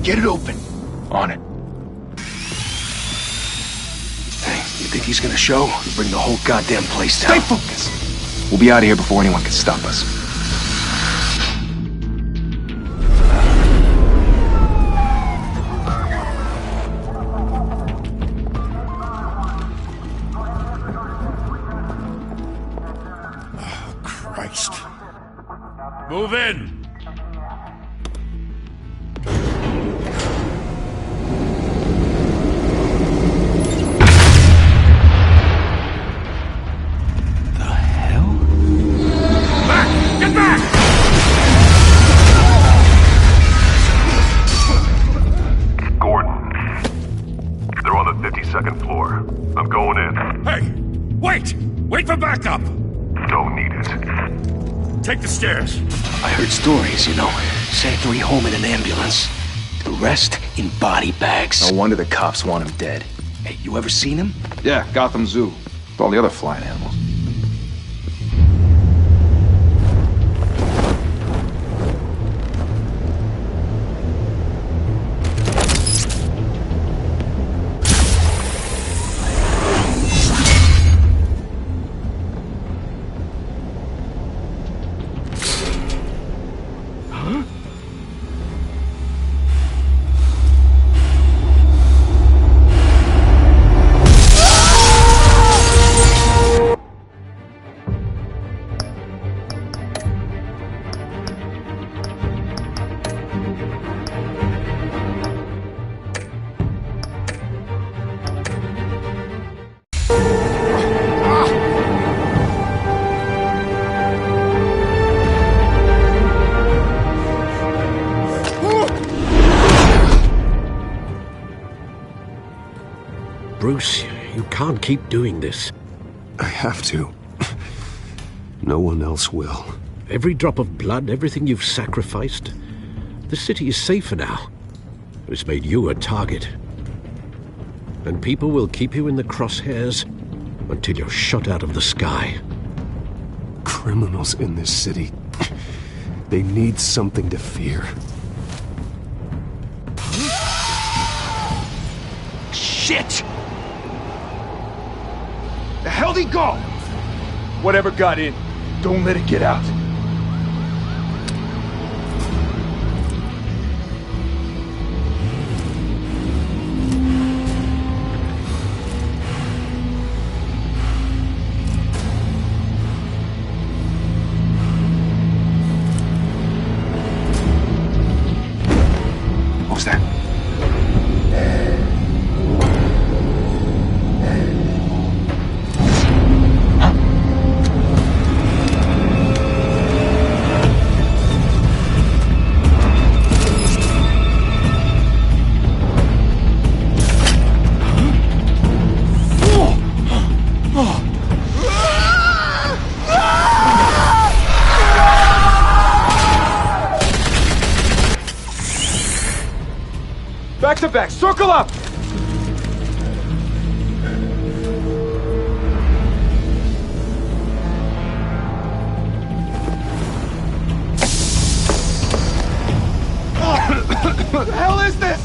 Get it open. On it. Hey, you think he's gonna show? Bring the whole goddamn place down. Stay focused! We'll be out of here before anyone can stop us. Christ. Move in! Second floor. I'm going in. Hey! Wait! Wait for backup! Don't need it. Take the stairs. I heard stories, you know. Sent 3 home in an ambulance. The rest in body bags. No wonder the cops want him dead. Hey, you ever seen him? Yeah, Gotham Zoo. With all the other flying animals. Bruce, you can't keep doing this. I have to. No one else will. Every drop of blood, everything you've sacrificed. The city is safer now. It's made you a target. And people will keep you in the crosshairs until you're shot out of the sky. Criminals in this city. They need something to fear. Shit! The hell'd he go? Whatever got in, don't let it get out. What was that? Back to back, circle up! What the hell is this?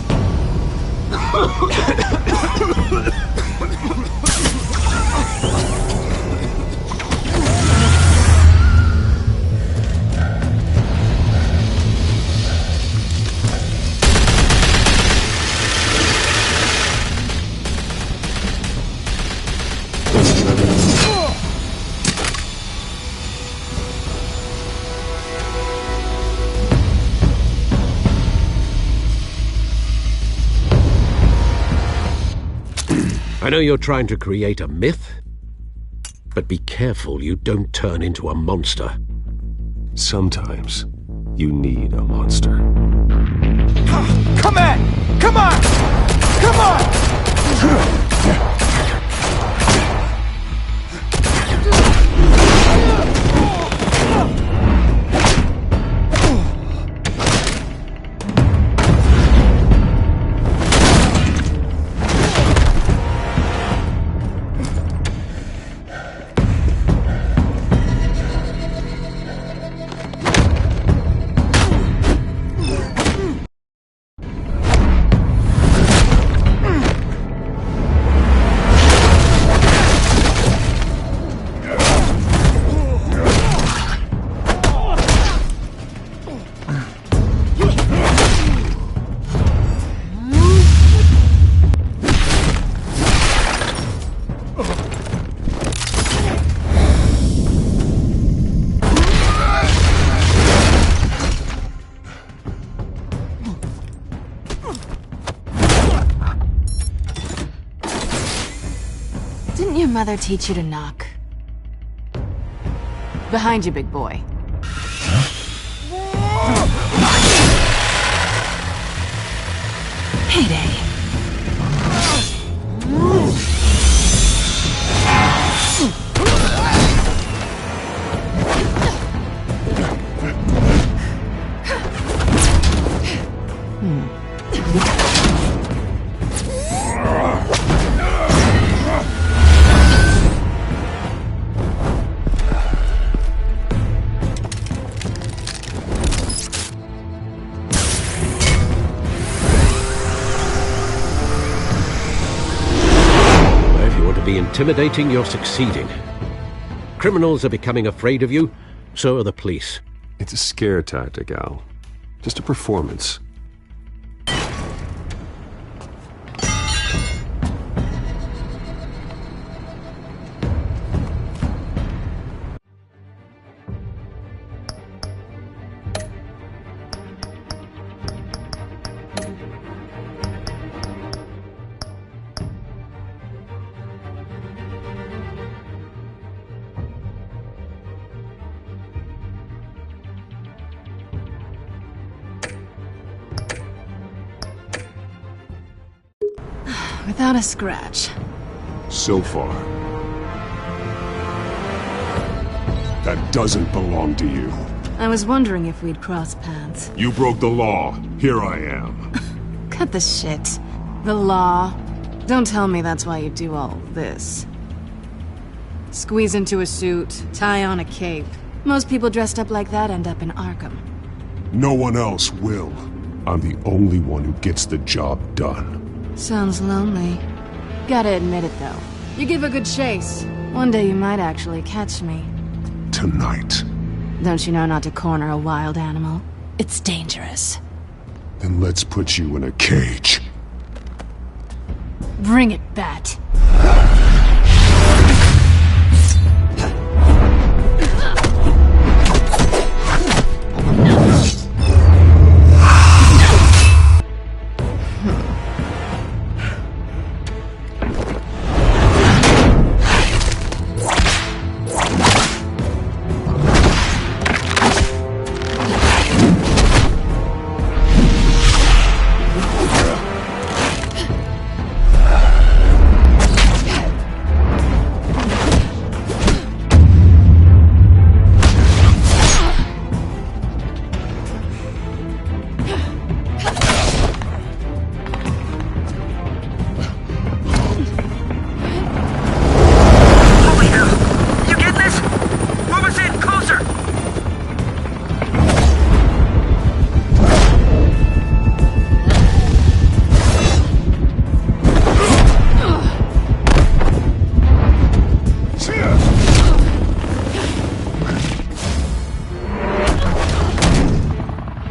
I know you're trying to create a myth, but be careful you don't turn into a monster. Sometimes you need a monster. Come on! Come on! Come on! Didn't your mother teach you to knock? Behind you, big boy. Heyday. Intimidating, you're succeeding. Criminals are becoming afraid of you, so are the police. It's a scare tactic, Al. Just a performance. Without a scratch. So far. That doesn't belong to you. I was wondering if we'd cross paths. You broke the law. Here I am. Cut the shit. The law. Don't tell me that's why you do all this. Squeeze into a suit, tie on a cape. Most people dressed up like that end up in Arkham. No one else will. I'm the only one who gets the job done. Sounds lonely. Gotta admit it, though. You give a good chase. One day you might actually catch me. Tonight. Don't you know not to corner a wild animal? It's dangerous. Then let's put you in a cage. Bring it, Bat.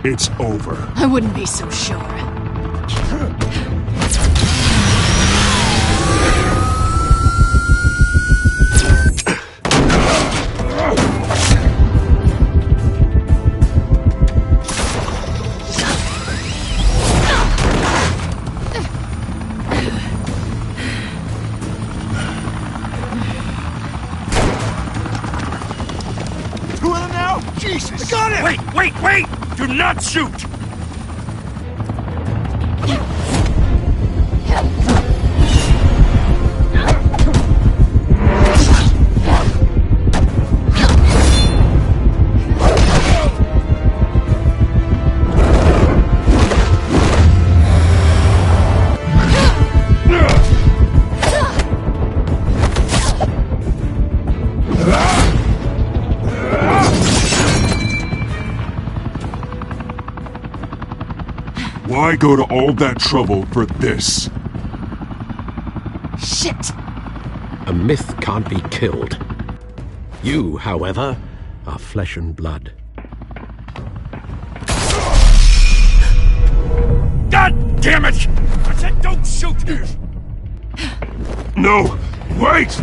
It's over. I wouldn't be so sure. Two of them now? Jesus! I got him! Wait! Do not shoot! Why go to all that trouble for this? Shit! A myth can't be killed. You, however, are flesh and blood. God damn it! I said don't shoot! No! Wait!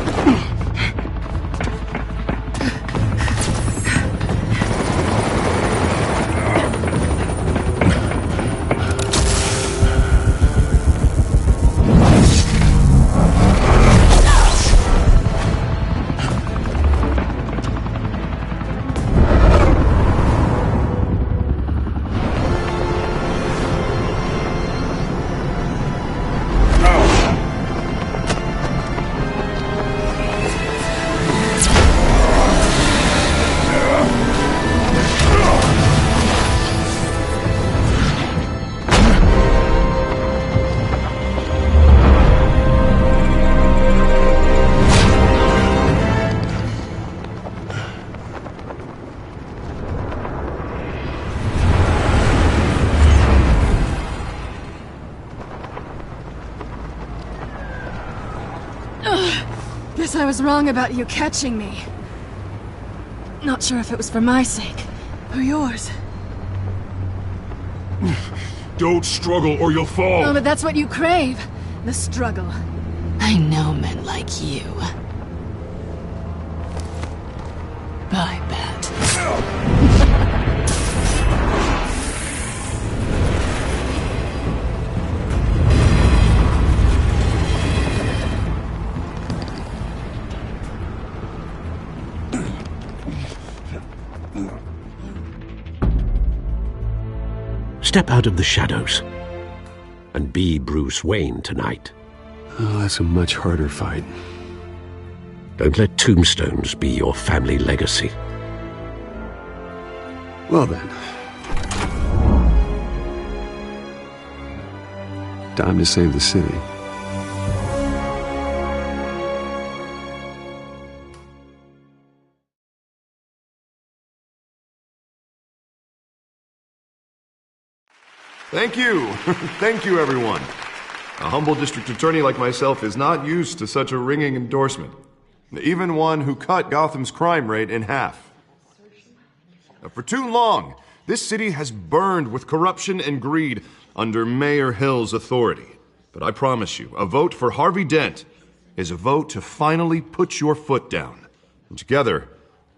I was wrong about you catching me. Not sure if it was for my sake, or yours. Don't struggle or you'll fall. Oh, but that's what you crave. The struggle. I know men like you. Bye, Bat. Step out of the shadows and be Bruce Wayne tonight. Oh, that's a much harder fight. Don't let tombstones be your family legacy. Well then. Time to save the city. Thank you. Thank you, everyone. A humble district attorney like myself is not used to such a ringing endorsement. Even one who cut Gotham's crime rate in half. For too long, this city has burned with corruption and greed under Mayor Hill's authority. But I promise you, a vote for Harvey Dent is a vote to finally put your foot down. And together,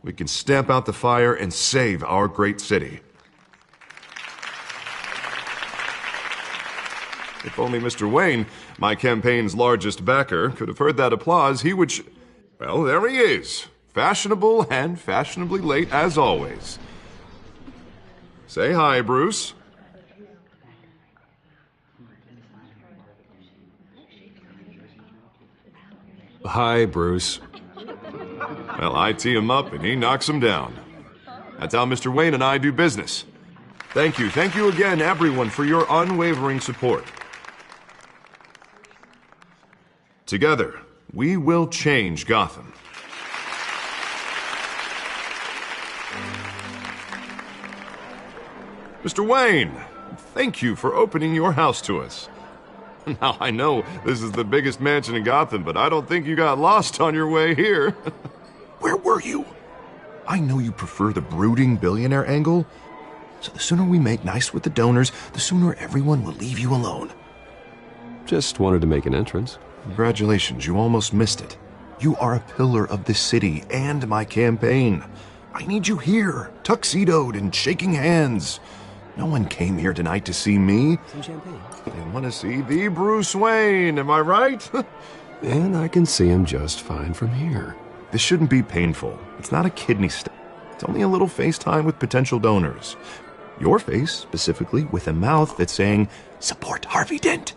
we can stamp out the fire and save our great city. If only Mr. Wayne, my campaign's largest backer, could have heard that applause, he would well, there he is. Fashionable and fashionably late as always. Say hi, Bruce. Hi, Bruce. Well, I tee him up and he knocks him down. That's how Mr. Wayne and I do business. Thank you again, everyone, for your unwavering support. Together, we will change Gotham. Mr. Wayne, thank you for opening your house to us. Now, I know this is the biggest mansion in Gotham, but I don't think you got lost on your way here. Where were you? I know you prefer the brooding billionaire angle, so the sooner we make nice with the donors, the sooner everyone will leave you alone. Just wanted to make an entrance. Congratulations, you almost missed it. You are a pillar of this city and my campaign. I need you here, tuxedoed and shaking hands. No one came here tonight to see me. Some champagne. They want to see the Bruce Wayne, am I right? And I can see him just fine from here. This shouldn't be painful. It's not a kidney stone. It's only a little FaceTime with potential donors. Your face, specifically, with a mouth that's saying, support Harvey Dent.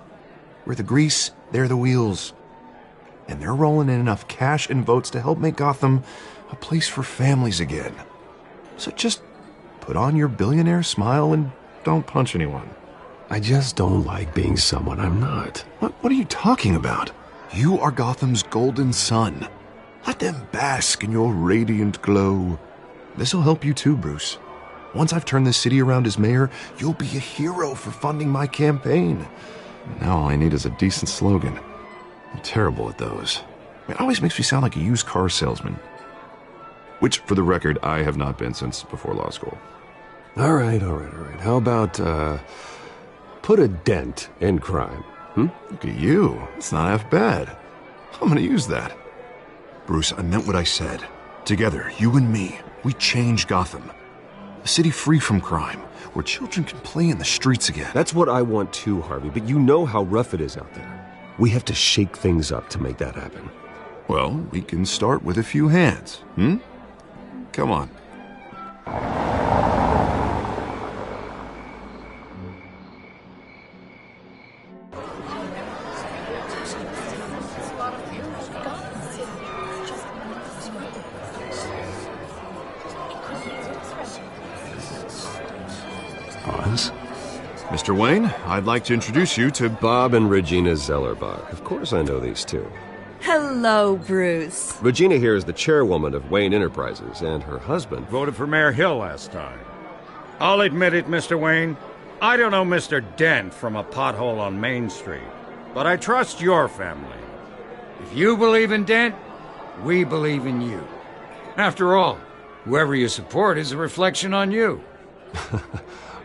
We're the grease, they're the wheels. And they're rolling in enough cash and votes to help make Gotham a place for families again. So just put on your billionaire smile and don't punch anyone. I just don't like being someone I'm not. What are you talking about? You are Gotham's golden sun. Let them bask in your radiant glow. This'll help you too, Bruce. Once I've turned this city around as mayor, you'll be a hero for funding my campaign. Now all I need is a decent slogan. I'm terrible at those. It always makes me sound like a used car salesman. Which, for the record, I have not been since before law school. All right. How about, put a dent in crime? Look at you. It's not half bad. I'm gonna use that. Bruce, I meant what I said. Together, you and me, we change Gotham. A city free from crime, where children can play in the streets again. That's what I want too, Harvey, but you know how rough it is out there. We have to shake things up to make that happen. Well, we can start with a few hands, Come on. Hans? Mr. Wayne, I'd like to introduce you to Bob and Regina Zellerbach. Of course I know these two. Hello, Bruce. Regina here is the chairwoman of Wayne Enterprises, and her husband Voted for Mayor Hill last time. I'll admit it, Mr. Wayne. I don't know Mr. Dent from a pothole on Main Street, but I trust your family. If you believe in Dent, We believe in you. After all, whoever you support is a reflection on you.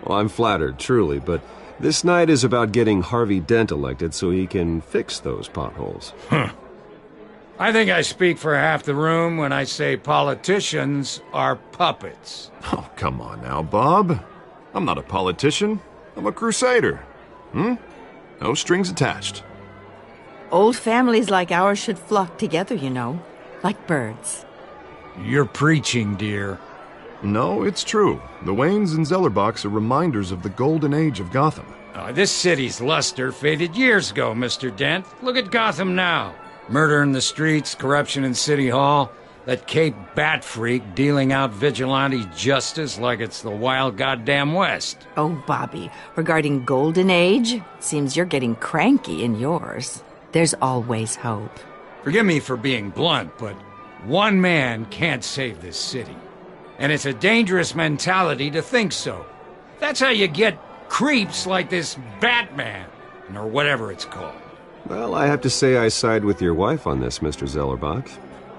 Well, I'm flattered, truly, but this night is about getting Harvey Dent elected so he can fix those potholes. I think I speak for half the room when I say politicians are puppets. Oh, come on now, Bob. I'm not a politician. I'm a crusader. No strings attached. Old families like ours should flock together, you know, like birds. You're preaching, dear. No, it's true. The Waynes and Zellerbachs are reminders of the golden age of Gotham. This city's luster faded years ago, Mr. Dent. Look at Gotham now. Murder in the streets, corruption in City Hall, that Cape Bat freak dealing out vigilante justice like it's the wild goddamn West. Oh, Bobby, regarding Golden Age, seems you're getting cranky in yours. There's always hope. Forgive me for being blunt, but one man can't save this city. And it's a dangerous mentality to think so. That's how you get creeps like this Batman, or whatever it's called. Well, I have to say I side with your wife on this, Mr. Zellerbach.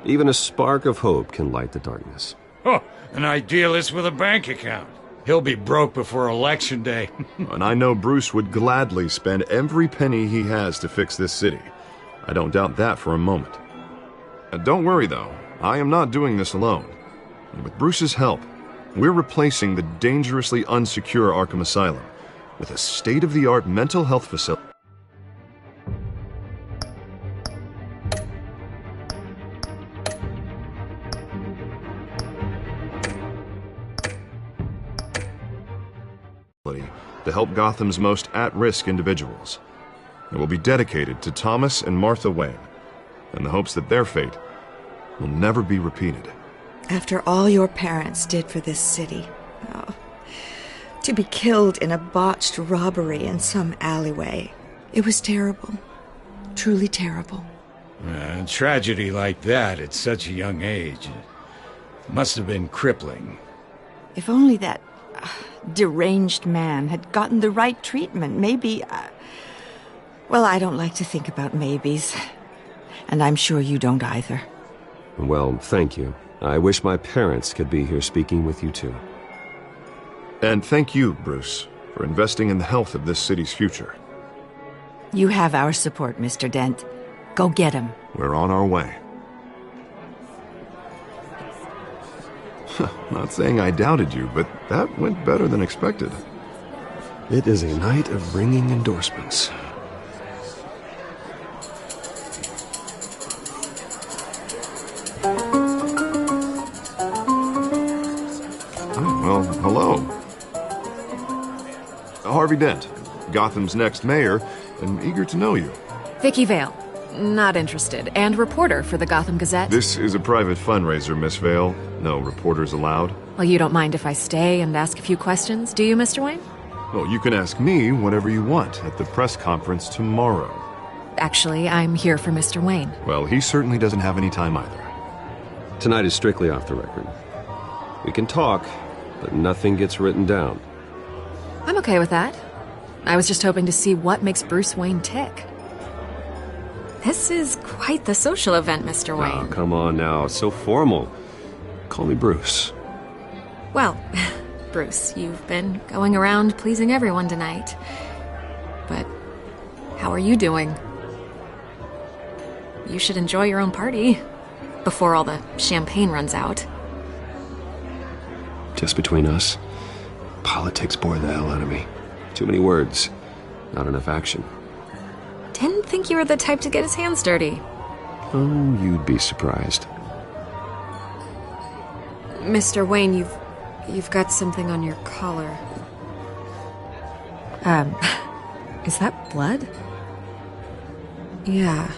Even a spark of hope can light the darkness. Oh, an idealist with a bank account. He'll be broke before Election Day. And I know Bruce would gladly spend every penny he has to fix this city. I don't doubt that for a moment. Don't worry, though. I am not doing this alone. And with Bruce's help, we're replacing the dangerously unsecure Arkham Asylum with a state-of-the-art mental health facility. To help Gotham's most at-risk individuals. It will be dedicated to Thomas and Martha Wayne, in the hopes that their fate will never be repeated. After all your parents did for this city, to be killed in a botched robbery in some alleyway, it was terrible. Truly terrible. A tragedy like that at such a young age must have been crippling. If only that deranged man had gotten the right treatment, maybe... Well, I don't like to think about maybes. And I'm sure you don't either. Well, thank you. I wish my parents could be here speaking with you, too. And thank you, Bruce, for investing in the health of this city's future. You have our support, Mr. Dent. Go get him. We're on our way. Not saying I doubted you, but that went better than expected. It is a night of ringing endorsements. Well, hello. Harvey Dent, Gotham's next mayor, and eager to know you. Vicky Vale. Not interested. And reporter for the Gotham Gazette. This is a private fundraiser, Miss Vale. No reporters allowed. Well, you don't mind if I stay and ask a few questions, do you, Mr. Wayne? Well, you can ask me whatever you want at the press conference tomorrow. Actually, I'm here for Mr. Wayne. Well, he certainly doesn't have any time either. Tonight is strictly off the record. We can talk, but nothing gets written down. I'm okay with that. I was just hoping to see what makes Bruce Wayne tick. This is quite the social event, Mr. Wayne. Oh, come on now. It's so formal. Call me Bruce. Well, Bruce, you've been going around pleasing everyone tonight. But how are you doing? You should enjoy your own party before all the champagne runs out. Just between us, politics bore the hell out of me. Too many words, not enough action. Didn't think you were the type to get his hands dirty. Oh, you'd be surprised. Mr. Wayne, you've got something on your collar. Is that blood? Yeah.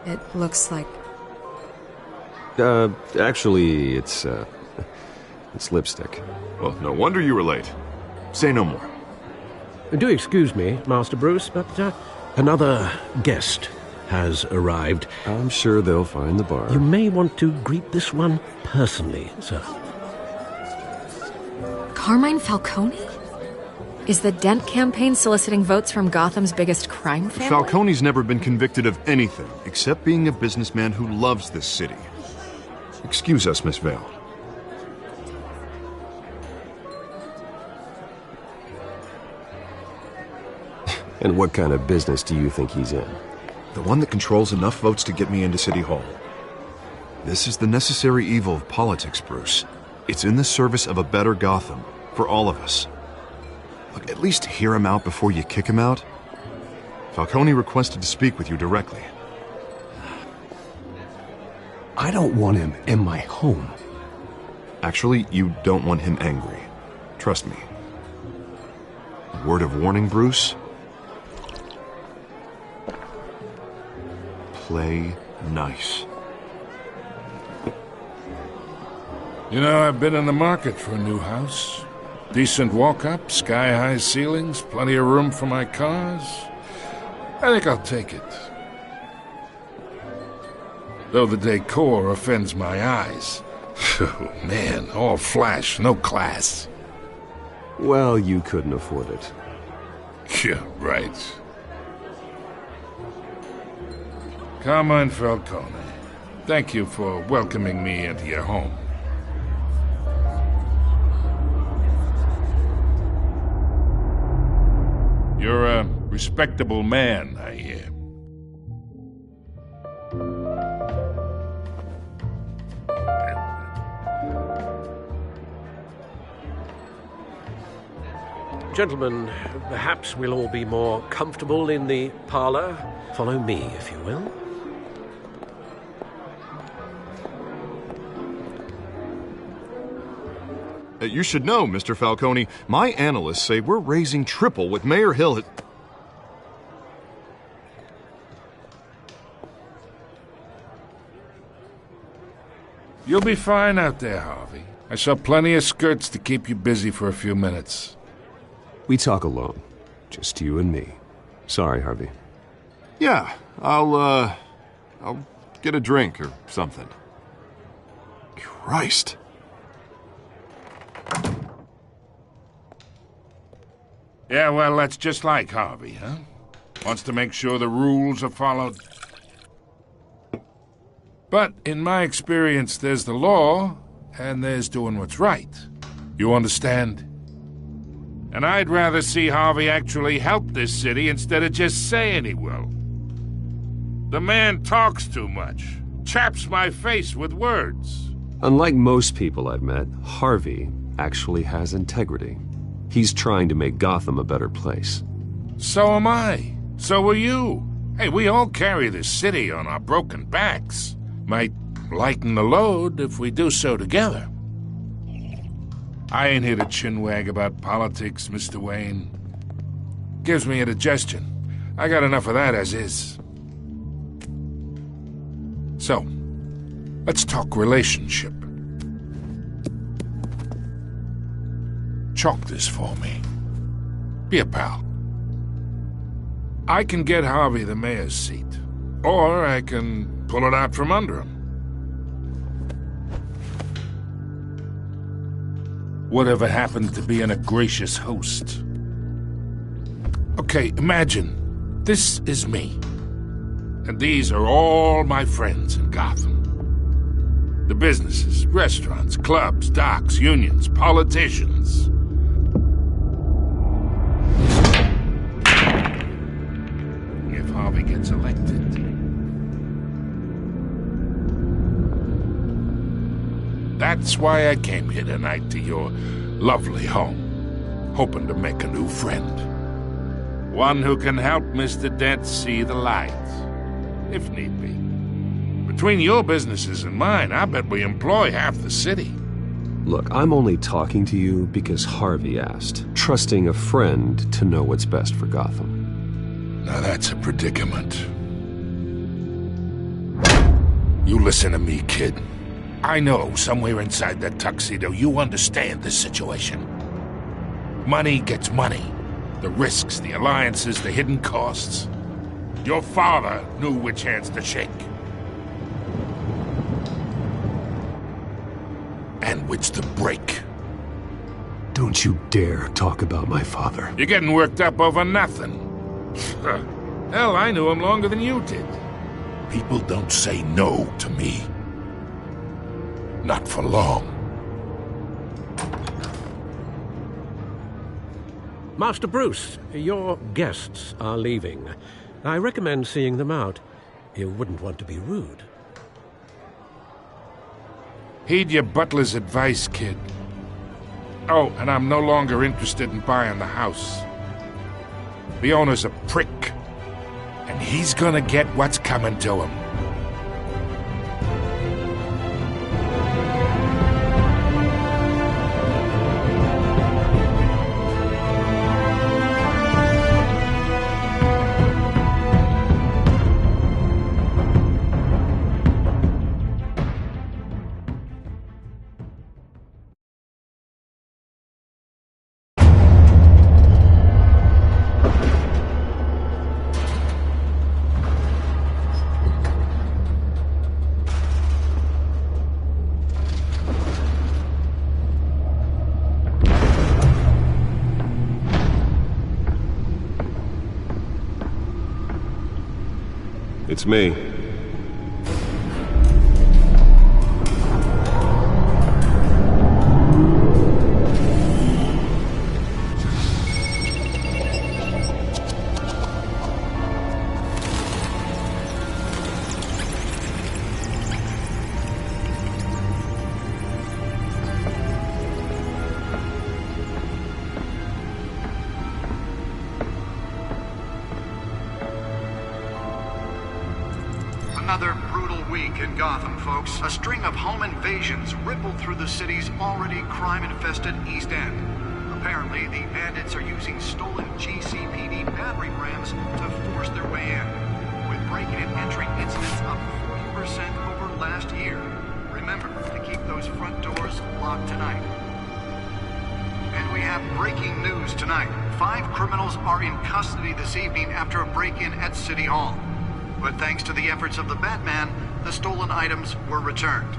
It looks like... Actually, it's lipstick. Well, no wonder you were late. Say no more. Do excuse me, Master Bruce, but another guest has arrived. I'm sure they'll find the bar. You may want to greet this one personally, sir. Carmine Falcone? Is the Dent campaign soliciting votes from Gotham's biggest crime family? Falcone's never been convicted of anything except being a businessman who loves this city. Excuse us, Miss Vale. And what kind of business do you think he's in? The one that controls enough votes to get me into City Hall. This is the necessary evil of politics, Bruce. It's in the service of a better Gotham, for all of us. Look, at least hear him out before you kick him out. Falcone requested to speak with you directly. I don't want him in my home. Actually, you don't want him angry. Trust me. Word of warning, Bruce? Play nice. You know, I've been in the market for a new house. Decent walk-up, sky-high ceilings, plenty of room for my cars. I think I'll take it. Though the decor offends my eyes. Oh, man, all flash, no class. Well, you couldn't afford it. Yeah, right. Carmine Falcone, thank you for welcoming me into your home. You're a respectable man, I hear. Gentlemen, perhaps we'll all be more comfortable in the parlor. Follow me, if you will. You should know, Mr. Falcone, my analysts say we're raising triple what Mayor Hill had... You'll be fine out there, Harvey. I saw plenty of skirts to keep you busy for a few minutes. We talk alone. Just you and me. Sorry, Harvey. Yeah, I'll get a drink or something. Christ. Yeah, well, that's just like Harvey, huh? Wants to make sure the rules are followed. But in my experience, there's the law, and there's doing what's right. You understand? And I'd rather see Harvey actually help this city instead of just saying he will. The man talks too much, chaps my face with words. Unlike most people I've met, Harvey actually has integrity. He's trying to make Gotham a better place. So am I. So are you. Hey, we all carry this city on our broken backs. Might lighten the load if we do so together. I ain't here to chinwag about politics, Mr. Wayne. Gives me indigestion. I got enough of that as is. So, let's talk relationship. Chalk this for me. Be a pal. I can get Harvey the mayor's seat, or I can pull it out from under him. Whatever happened to being a gracious host? Okay, imagine this is me, and these are all my friends in Gotham. The businesses, restaurants, clubs, docks, unions, politicians. If Harvey gets elected, that's why I came here tonight to your lovely home, hoping to make a new friend. One who can help Mr. Dent see the light, if need be. Between your businesses and mine, I bet we employ half the city. Look, I'm only talking to you because Harvey asked, trusting a friend to know what's best for Gotham. Now that's a predicament. You listen to me, kid. I know somewhere inside that tuxedo you understand this situation. Money gets money. The risks, the alliances, the hidden costs. Your father knew which hands to shake. And which to break. Don't Don't you dare talk about my father. You're getting worked up over nothing. Hell, I knew him longer than you did. People don't say no to me. Not for long. Master Bruce, your guests are leaving. I recommend seeing them out. You wouldn't want to be rude. Heed your butler's advice, kid. Oh, and I'm no longer interested in buying the house. The owner's a prick, and he's gonna get what's coming to him. It's me. Another brutal week in Gotham, folks. A string of home invasions rippled through the city's already crime-infested East End. Apparently, the bandits are using stolen GCPD battering rams to force their way in, with breaking and entering incidents up 40% over last year. Remember to keep those front doors locked tonight. And we have breaking news tonight. 5 criminals are in custody this evening after a break-in at City Hall. But thanks to the efforts of the Batman, the stolen items were returned.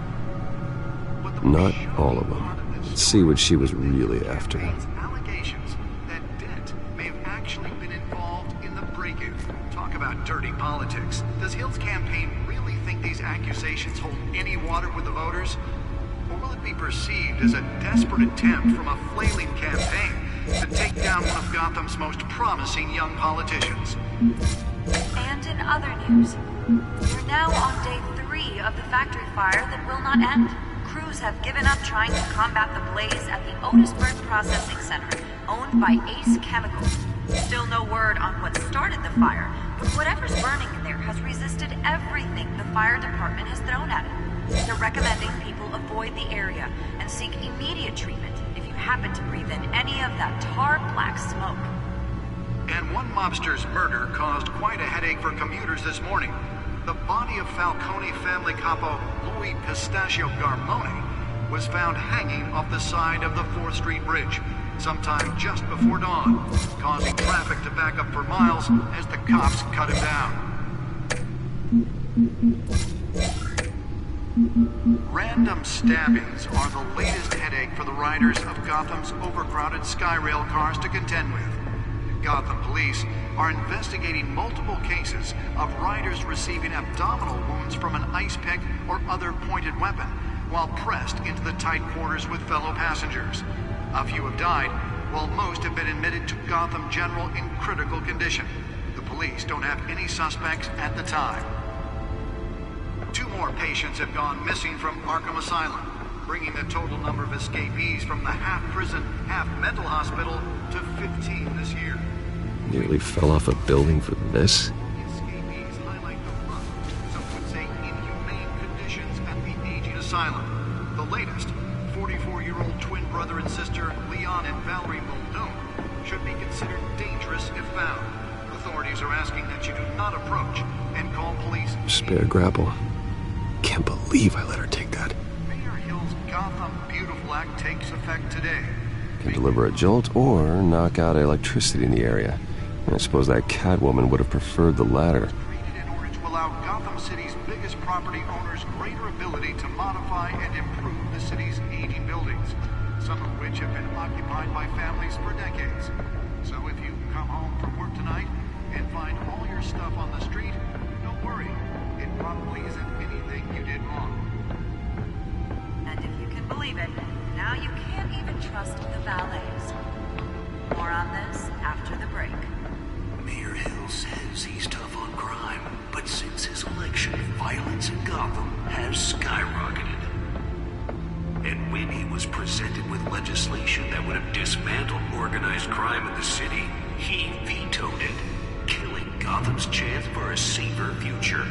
Not all of them. Let's see what she was really after. Allegations that Dent may have actually been involved in the break-in. Talk about dirty politics. Does Hill's campaign really think these accusations hold any water with the voters? Or will it be perceived as a desperate attempt from a flailing campaign to take down one of Gotham's most promising young politicians? And in other news, we're now on day 3 of the factory fire that will not end. Crews have given up trying to combat the blaze at the Otisburg Processing Center, owned by Ace Chemical. Still no word on what started the fire, but whatever's burning in there has resisted everything the fire department has thrown at it. They're recommending people avoid the area and seek immediate treatment if you happen to breathe in any of that tar black smoke. And one mobster's murder caused quite a headache for commuters this morning. The body of Falcone family capo Louis Pistachio Garmone was found hanging off the side of the 4th Street Bridge sometime just before dawn, causing traffic to back up for miles as the cops cut him down. Random stabbings are the latest headache for the riders of Gotham's overcrowded Skyrail cars to contend with. Gotham police are investigating multiple cases of riders receiving abdominal wounds from an ice pick or other pointed weapon while pressed into the tight quarters with fellow passengers. A few have died, while most have been admitted to Gotham General in critical condition. The police don't have any suspects at the time. 2 more patients have gone missing from Arkham Asylum, bringing the total number of escapees from the half-prison, half-mental hospital to 15 this year. Nearly fell off a building for this? Escapees highlight the rough, some would say inhumane conditions at the aging asylum. The latest, 44-year-old twin brother and sister Leon and Valerie Muldoon, should be considered dangerous if found. Authorities are asking that you do not approach and call police. Spare grapple. Can't believe I let her take that. Mayor Hill's Gotham Beautiful Act takes effect today. Can deliver a jolt or knock out electricity in the area. I suppose that Catwoman would have preferred the latter. Created in order to allow Gotham City's biggest property owners greater ability to modify and improve the city's aging buildings. some of which have been occupied by families for decades. So if you come home from work tonight and find all your stuff on the street, don't worry. It probably isn't anything you did wrong. And if you can believe it, now you can't even trust the valets. More on this after the break. Mayor Hill says he's tough on crime, but since his election, violence in Gotham has skyrocketed. And when he was presented with legislation that would have dismantled organized crime in the city, he vetoed it, killing Gotham's chance for a safer future.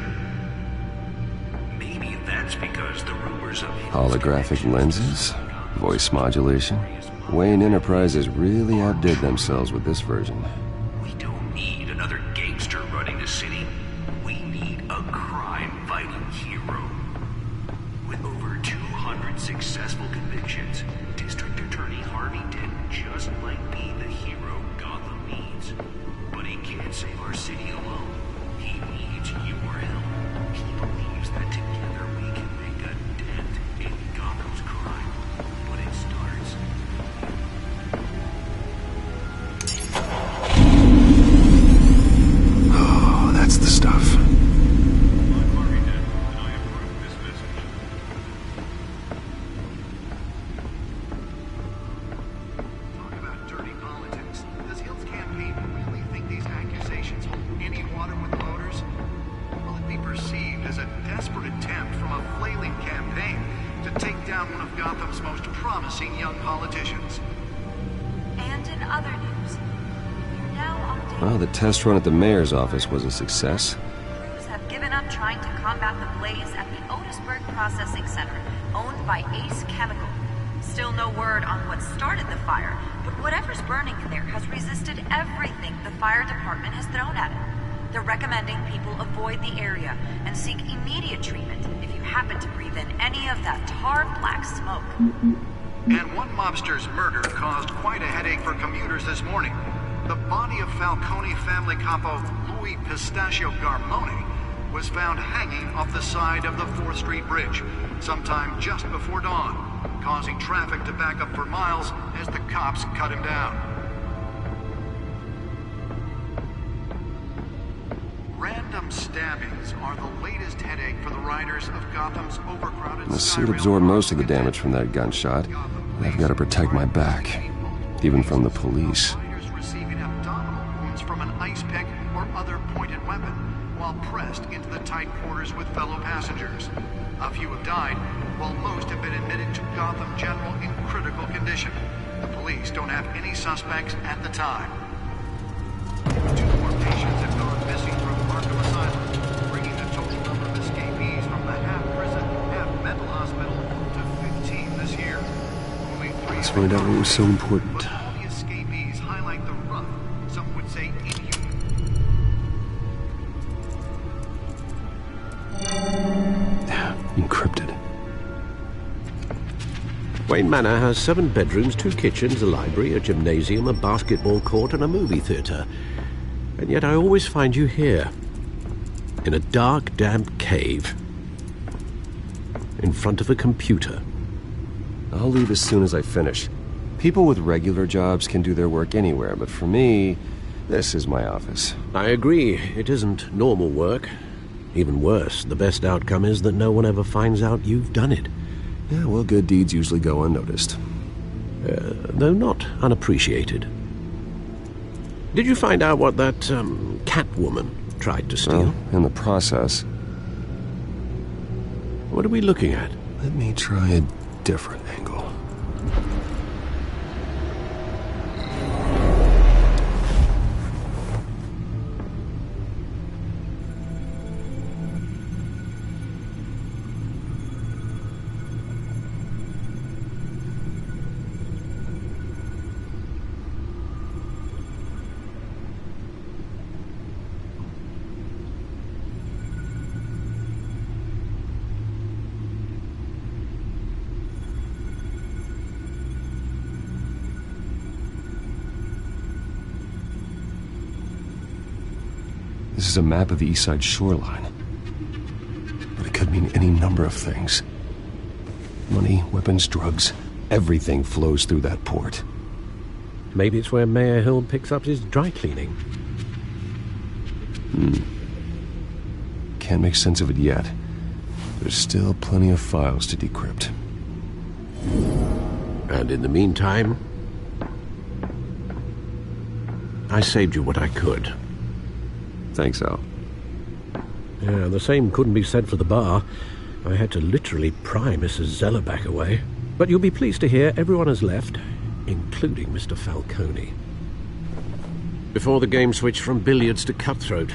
Maybe that's because the rumors of Holographic lenses? Voice modulation? Wayne Enterprises really outdid themselves with this version. We don't need another gangster running the city. We need a crime-fighting hero. With over 200 successful convictions, District Attorney Harvey Dent just might be the hero Gotham needs. But he can't save our city alone. He needs your help. He believes that together we can make a dent in Gotham's crime. But it starts... Oh, that's the stuff. Well, the test run at the mayor's office was a success. Crews have given up trying to combat the blaze at the Otisburg Processing Center, owned by Ace Chemical. Still no word on what started the fire, but whatever's burning in there has resisted everything the fire department has thrown at it. They're recommending people avoid the area and seek immediate treatment if you happen to breathe in any of that tar black smoke. And one mobster's murder caused quite a headache for commuters this morning. The body of Falcone family capo Louis Pistachio Garmone was found hanging off the side of the 4th Street Bridge sometime just before dawn, causing traffic to back up for miles as the cops cut him down. Random stabbings are the latest headache for the riders of Gotham's overcrowded The suit absorbed most of the damage from that gunshot. I've got to protect my back, even from the police. Receiving abdominal wounds from an ice pick or other pointed weapon while pressed into the tight quarters with fellow passengers. A few have died, while most have been admitted to Gotham General in critical condition. The police don't have any suspects at the time. 2 more patients have gone missing from Arkham Asylum, bringing the total number of escapees from the half-prison, half-mental hospital to 15 this year. Only 3 Let's find out what was so important. but all the escapees highlight the rough, some would say inhuman. Encrypted. Wayne Manor has 7 bedrooms, 2 kitchens, a library, a gymnasium, a basketball court, and a movie theater. And yet I always find you here, in a dark, damp cave, in front of a computer. I'll leave as soon as I finish. People with regular jobs can do their work anywhere, but for me, this is my office. I agree, it isn't normal work. Even worse, the best outcome is that no one ever finds out you've done it. Yeah, well, good deeds usually go unnoticed. Though not unappreciated. Did you find out what that, Catwoman tried to steal? Well, in the process. What are we looking at? Let me try a different angle. This is a map of the East Side shoreline. But it could mean any number of things. Money, weapons, drugs, Everything flows through that port. Maybe it's where Mayor Hill picks up his dry cleaning. Can't make sense of it yet. There's still plenty of files to decrypt. And in the meantime, I saved you what I could. Thanks, Al. Yeah, the same couldn't be said for the bar. I had to literally pry Mrs. Zellerback away. But you'll be pleased to hear everyone has left, including Mr. Falcone. Before the game switched from billiards to cutthroat.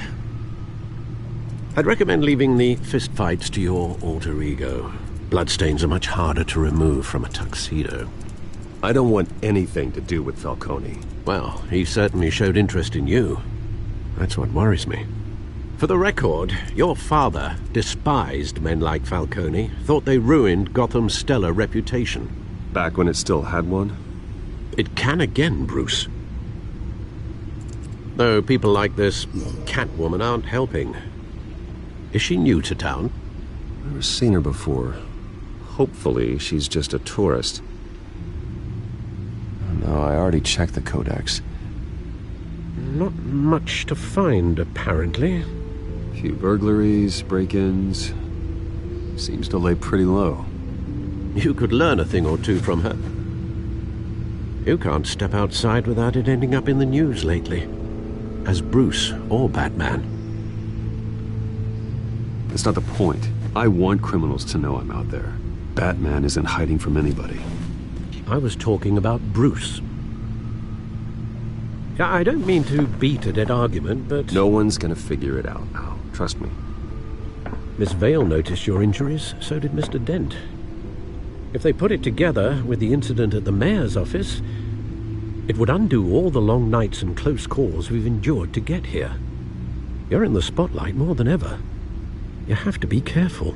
I'd recommend leaving the fistfights to your alter ego. Bloodstains are much harder to remove from a tuxedo. I don't want anything to do with Falcone. Well, he certainly showed interest in you. That's what worries me. For the record, your father despised men like Falcone, thought they ruined Gotham's stellar reputation. Back when it still had one? It can again, Bruce. Though people like this Catwoman aren't helping. Is she new to town? Never seen her before. Hopefully, she's just a tourist. No, I already checked the codex. Not much to find, apparently. Few burglaries, break-ins. Seems to lay pretty low. You could learn a thing or two from her. You can't step outside without it ending up in the news lately. As Bruce or Batman. That's not the point. I want criminals to know I'm out there. Batman isn't hiding from anybody. I was talking about Bruce. I don't mean to beat a dead argument, but... No one's gonna figure it out, Al. Trust me. Miss Vale noticed your injuries, so did Mr. Dent. If they put it together with the incident at the mayor's office, it would undo all the long nights and close calls we've endured to get here. You're in the spotlight more than ever. You have to be careful.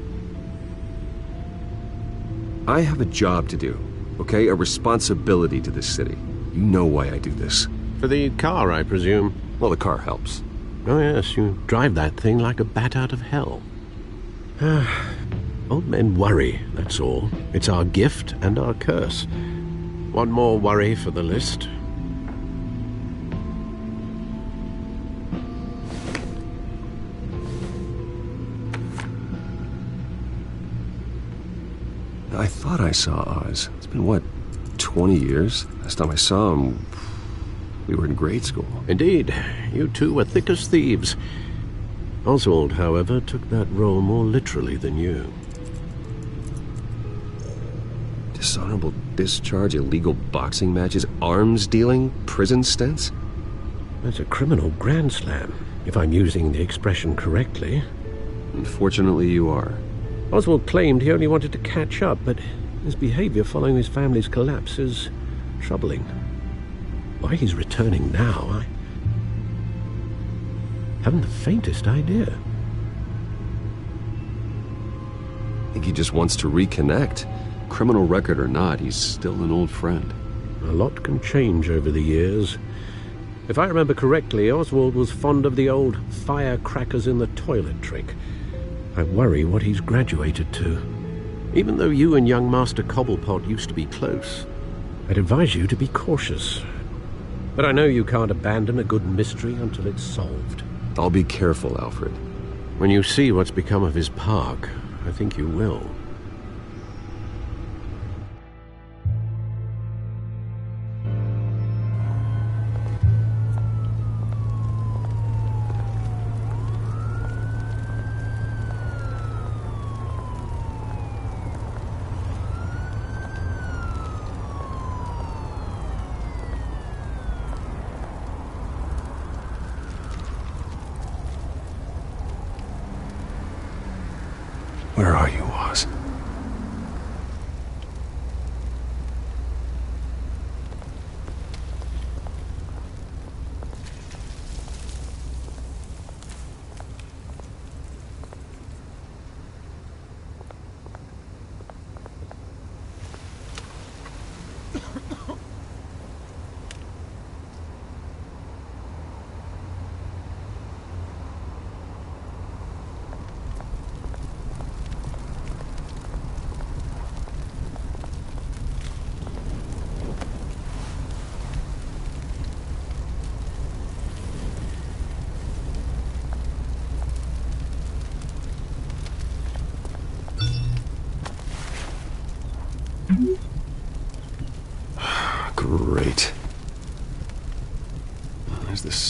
I have a job to do, okay? A responsibility to this city. You know why I do this. For the car, I presume. Well, the car helps. Oh yes, you drive that thing like a bat out of hell. Old men worry, that's all. It's our gift and our curse. One more worry for the list. I thought I saw Oz. It's been, what, 20 years? Last time I saw him, we were in grade school. Indeed. You two were thick as thieves. Oswald, however, took that role more literally than you. Dishonorable discharge, illegal boxing matches, arms dealing, prison stints? That's a criminal grand slam, if I'm using the expression correctly. Unfortunately, you are. Oswald claimed he only wanted to catch up, but his behavior following his family's collapse is troubling. Why he's returning now, I haven't the faintest idea. I think he just wants to reconnect. Criminal record or not, he's still an old friend. A lot can change over the years. If I remember correctly, Oswald was fond of the old firecrackers in the toilet trick. I worry what he's graduated to. Even though you and young Master Cobblepot used to be close, I'd advise you to be cautious. But I know you can't abandon a good mystery until it's solved. I'll be careful, Alfred. When you see what's become of his park, I think you will. Where are you, Oz?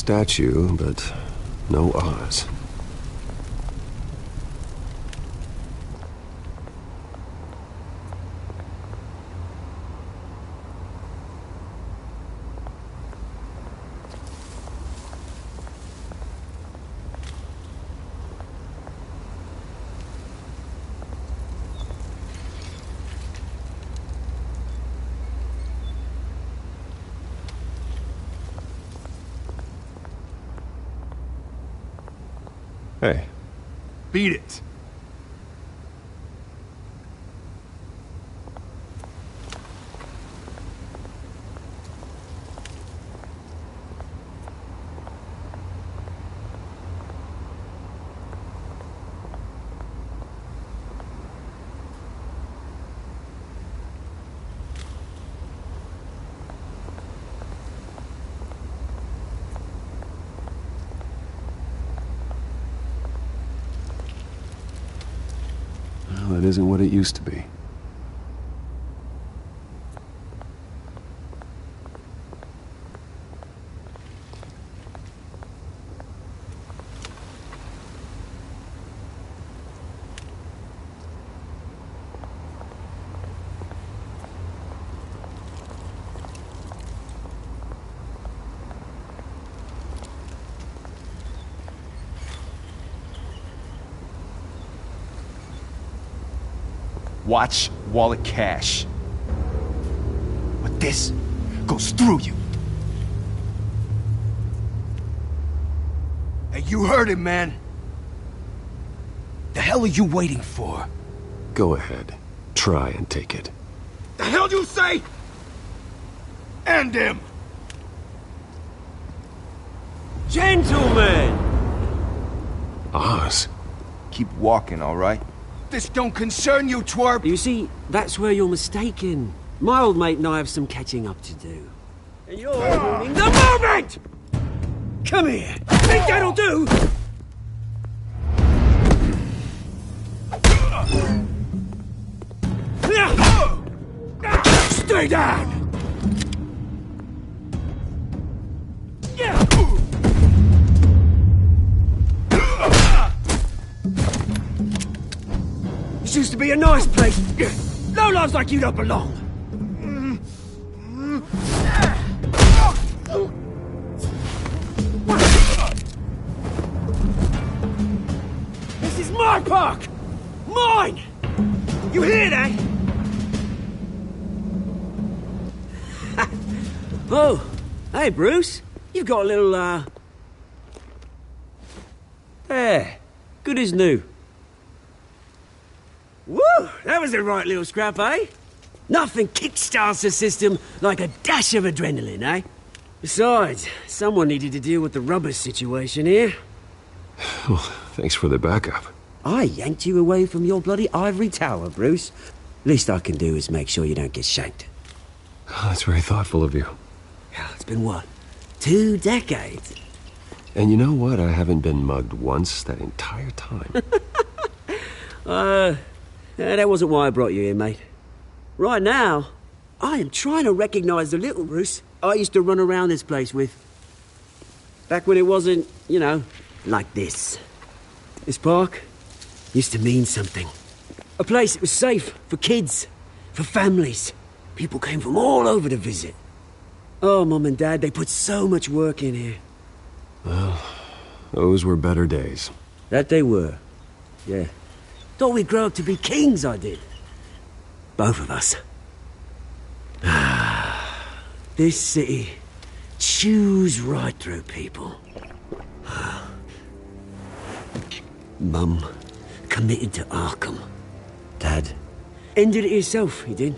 statue, but no Oz. Hey. Beat it. Well, it isn't what it used to be. Watch wallet cash. But this goes through you. Hey, you heard it, man. The hell are you waiting for? Go ahead. Try and take it. The hell you say? End him! Gentlemen! Oz. Keep walking, all right? This don't concern you, twerp! You see, that's where you're mistaken. My old mate and I have some catching up to do. And you're ruining the moment! Come here! Think that'll do? Stay down! This used to be a nice place. Lowlifes like you don't belong. This is my park! Mine! You hear that? Oh, hey, Bruce. You've got a little, There. Good as new. Woo! That was a right little scrap, eh? Nothing kickstarts the system like a dash of adrenaline, eh? Besides, someone needed to deal with the rubber situation here. Well, thanks for the backup. I yanked you away from your bloody ivory tower, Bruce. Least I can do is make sure you don't get shanked. Oh, that's very thoughtful of you. Yeah, it's been what? 2 decades? And you know what? I haven't been mugged once that entire time. That wasn't why I brought you here, mate. Right now, I am trying to recognize the little Bruce I used to run around this place with. Back when it wasn't, you know, like this. This park used to mean something. A place that was safe for kids, for families. People came from all over to visit. Oh, Mum and Dad, they put so much work in here. Well, those were better days. That they were. Yeah. Thought we'd grow up to be kings, I did. Both of us. This city chews right through people. Mum committed to Arkham. Dad ended it himself, he did.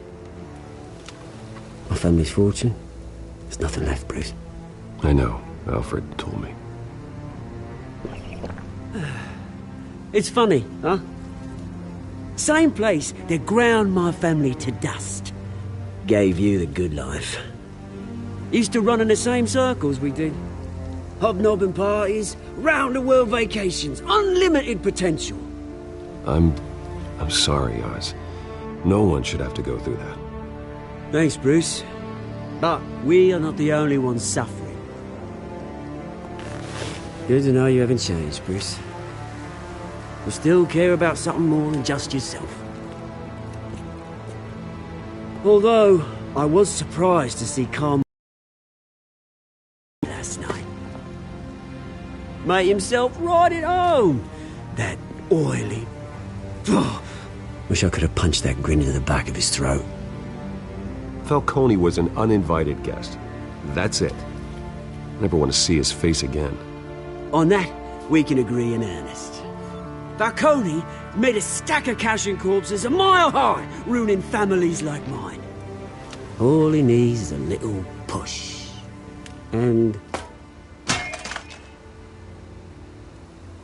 My family's fortune, there's nothing left, Bruce. I know. Alfred told me. It's funny, huh? Same place that ground my family to dust. Gave you the good life. Used to run in the same circles we did. Hobnobbing parties, round-the-world vacations, unlimited potential. I'm sorry, Oz. No one should have to go through that. Thanks, Bruce. But we are not the only ones suffering. Good to know you haven't changed, Bruce. You still care about something more than just yourself. Although, I was surprised to see Carl last night. Made himself right at home. That oily... Wish I could have punched that grin into the back of his throat. Falcone was an uninvited guest. That's it. Never want to see his face again. On that, we can agree in earnest. Falcone made a stack of cash and corpses a mile high, ruining families like mine. All he needs is a little push. And...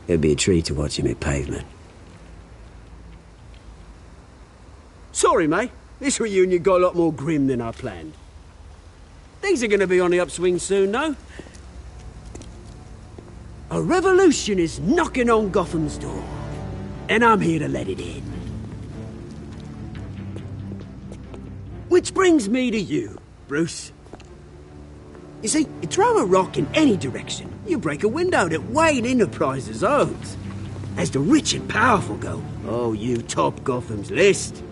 it'd be a treat to watch him hit pavement. Sorry, mate. This reunion got a lot more grim than I planned. Things are going to be on the upswing soon, though. A revolution is knocking on Gotham's door, and I'm here to let it in. Which brings me to you, Bruce. You see, you throw a rock in any direction, you break a window that Wayne Enterprises owns. As the rich and powerful go, oh, you top Gotham's list.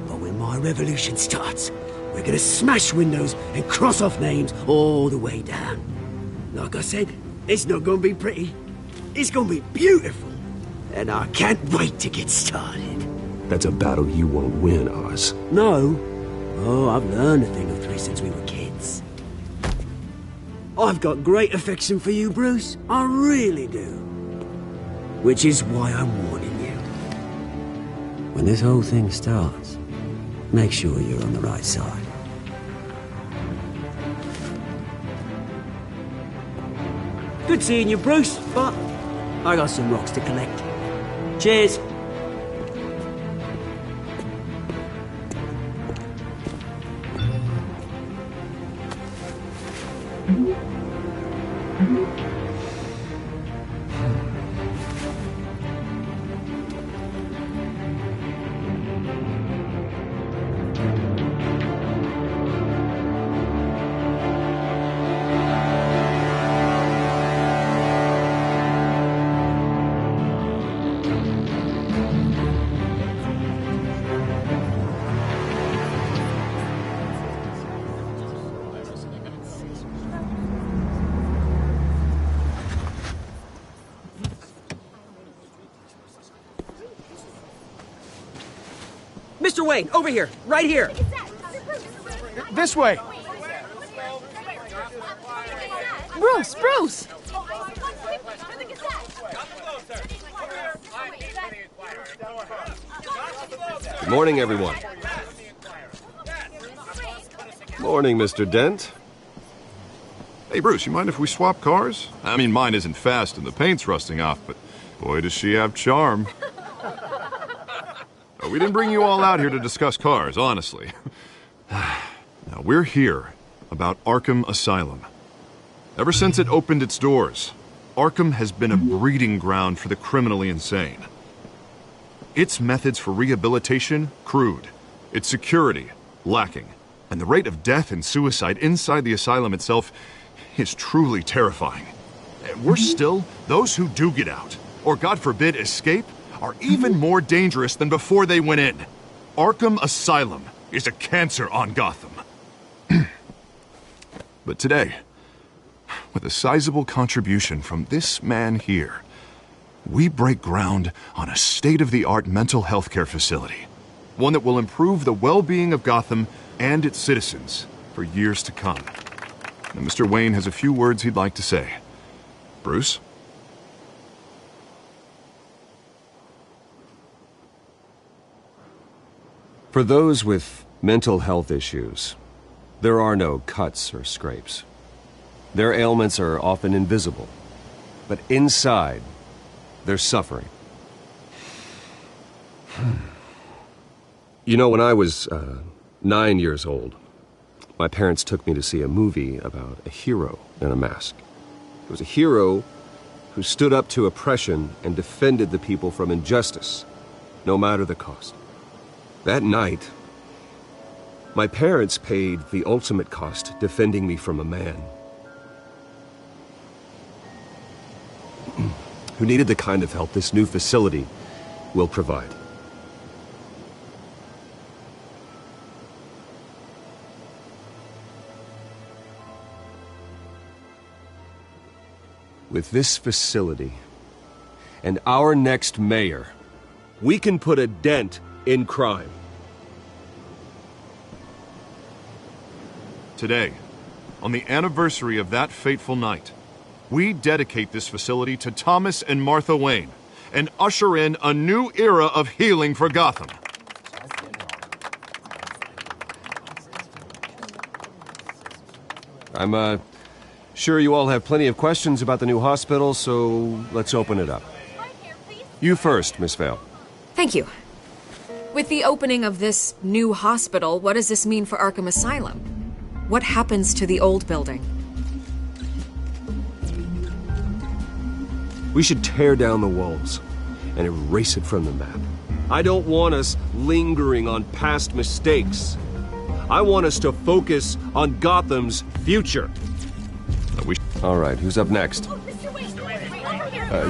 But when my revolution starts, we're gonna smash windows and cross off names all the way down. Like I said, it's not gonna be pretty. It's gonna be beautiful. And I can't wait to get started. That's a battle you won't win, Oz. No. Oh, I've learned a thing or three since we were kids. I've got great affection for you, Bruce. I really do. Which is why I'm warning you. When this whole thing starts, make sure you're on the right side. Good seeing you, Bruce, but I got some rocks to collect. Cheers. Mr. Wayne, over here, right here. This way. Bruce, Bruce! Good morning, everyone. Morning, Mr. Dent. Hey, Bruce, you mind if we swap cars? I mean, mine isn't fast and the paint's rusting off, but boy, does she have charm. We didn't bring you all out here to discuss cars, honestly. Now, we're here about Arkham Asylum. Ever since it opened its doors, Arkham has been a breeding ground for the criminally insane. Its methods for rehabilitation, crude. Its security, lacking. And the rate of death and suicide inside the asylum itself is truly terrifying. Worse still, those who do get out, or God forbid, escape, are even more dangerous than before they went in. Arkham Asylum is a cancer on Gotham. But today, with a sizable contribution from this man here, we break ground on a state-of-the-art mental health care facility. One that will improve the well-being of Gotham and its citizens for years to come. And Mr. Wayne has a few words he'd like to say. Bruce? For those with mental health issues, there are no cuts or scrapes. Their ailments are often invisible, but inside, they're suffering. You know, when I was 9 years old, my parents took me to see a movie about a hero in a mask. It was a hero who stood up to oppression and defended the people from injustice, no matter the cost. That night, my parents paid the ultimate cost defending me from a man who needed the kind of help this new facility will provide. With this facility and our next mayor, we can put a dent in crime. Today, on the anniversary of that fateful night, we dedicate this facility to Thomas and Martha Wayne and usher in a new era of healing for Gotham. I'm sure you all have plenty of questions about the new hospital, so let's open it up. You first, Miss Vale. Thank you. With the opening of this new hospital, what does this mean for Arkham Asylum? What happens to the old building? We should tear down the walls and erase it from the map. I don't want us lingering on past mistakes. I want us to focus on Gotham's future. All right, who's up next?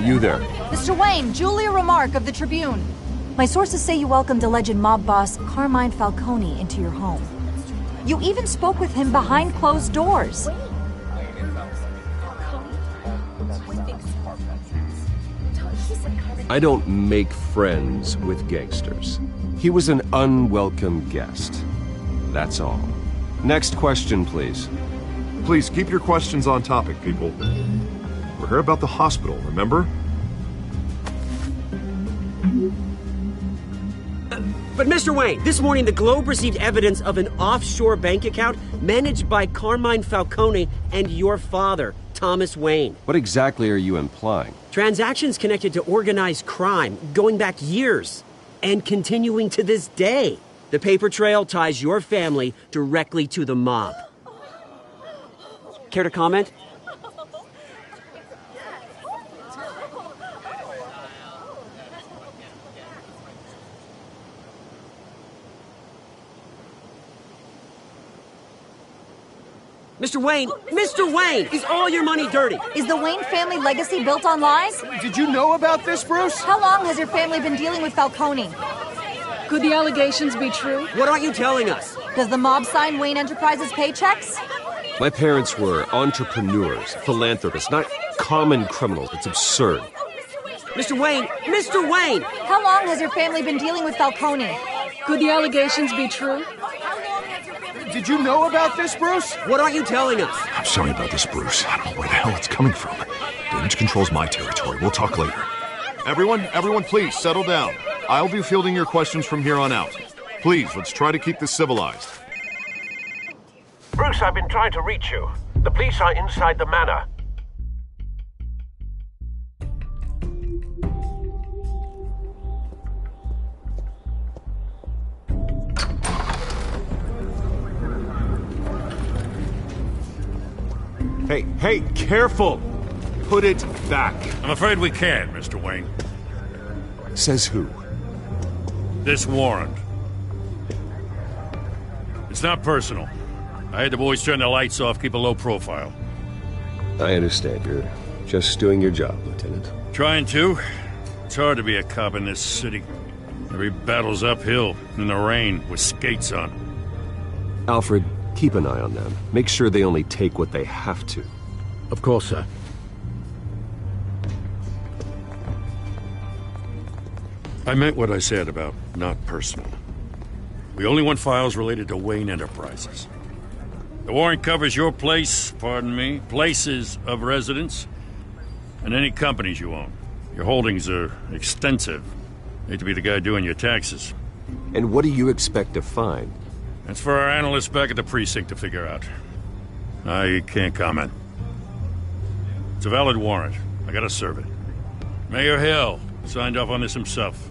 You there. Mr. Wayne, Julia Remark of the Tribune. My sources say you welcomed alleged mob boss Carmine Falcone into your home. You even spoke with him behind closed doors. I don't make friends with gangsters. He was an unwelcome guest. That's all. Next question, please. Please keep your questions on topic, people. We're here about the hospital, remember? But Mr. Wayne, this morning the Globe received evidence of an offshore bank account managed by Carmine Falcone and your father, Thomas Wayne. What exactly are you implying? Transactions connected to organized crime going back years and continuing to this day. The paper trail ties your family directly to the mob. Care to comment? Mr. Wayne! Mr. Wayne! Is all your money dirty? Is the Wayne family legacy built on lies? Did you know about this, Bruce? How long has your family been dealing with Falcone? Could the allegations be true? What aren't you telling us? Does the mob sign Wayne Enterprises paychecks? My parents were entrepreneurs, philanthropists, not common criminals. It's absurd. Mr. Wayne! Mr. Wayne! How long has your family been dealing with Falcone? Could the allegations be true? Did you know about this, Bruce? What aren't you telling us? I'm sorry about this, Bruce. I don't know where the hell it's coming from. Damage control's my territory. We'll talk later. Everyone, please settle down. I'll be fielding your questions from here on out. Please, let's try to keep this civilized. Bruce, I've been trying to reach you. The police are inside the manor. Hey, careful! Put it back. I'm afraid we can't, Mr. Wayne. Says who? This warrant. It's not personal. I had the boys turn the lights off, keep a low profile. I understand. You're just doing your job, Lieutenant. Trying to. It's hard to be a cop in this city. Every battle's uphill, in the rain, with skates on. Alfred, keep an eye on them. Make sure they only take what they have to. Of course, sir. I meant what I said about not personal. We only want files related to Wayne Enterprises. The warrant covers your place, pardon me, places of residence, and any companies you own. Your holdings are extensive. Hate to be the guy doing your taxes. And what do you expect to find? That's for our analysts back at the precinct to figure out. I can't comment. It's a valid warrant. I gotta serve it. Mayor Hill signed off on this himself.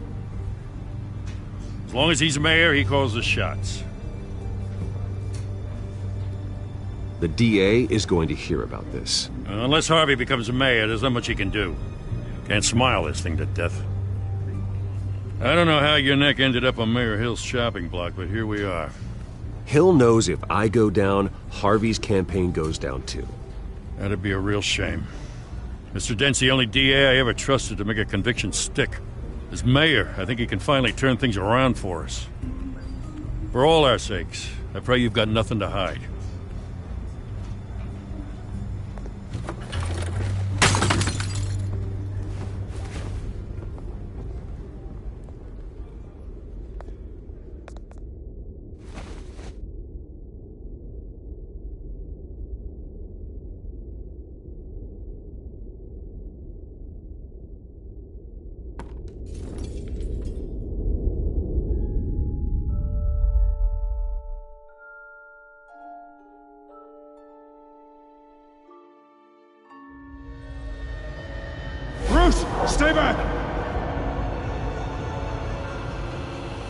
As long as he's mayor, he calls the shots. The DA is going to hear about this. Unless Harvey becomes a mayor, there's not much he can do. Can't smile this thing to death. I don't know how your neck ended up on Mayor Hill's shopping block, but here we are. Hill knows if I go down, Harvey's campaign goes down too. That'd be a real shame. Mr. Dent's the only DA I ever trusted to make a conviction stick. As mayor, I think he can finally turn things around for us. For all our sakes, I pray you've got nothing to hide. Stay back!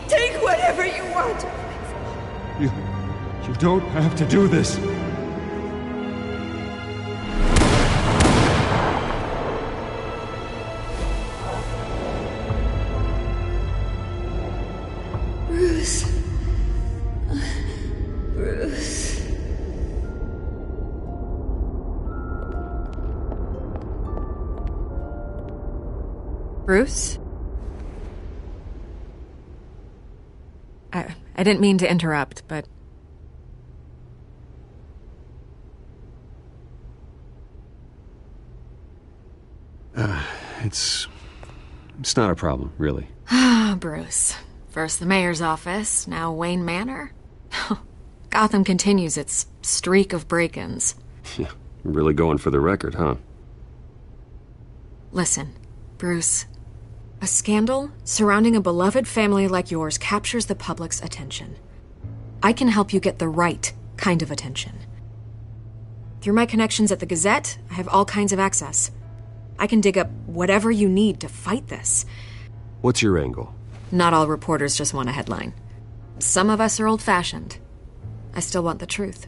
Take whatever you want. You don't have to do this. Bruce. Bruce. Bruce? I didn't mean to interrupt, but... It's not a problem, really. Ah, Bruce. First the mayor's office, now Wayne Manor. Gotham continues its streak of break-ins. Yeah, really going for the record, huh? Listen, Bruce. A scandal surrounding a beloved family like yours captures the public's attention. I can help you get the right kind of attention. Through my connections at the Gazette, I have all kinds of access. I can dig up whatever you need to fight this. What's your angle? Not all reporters just want a headline. Some of us are old-fashioned. I still want the truth.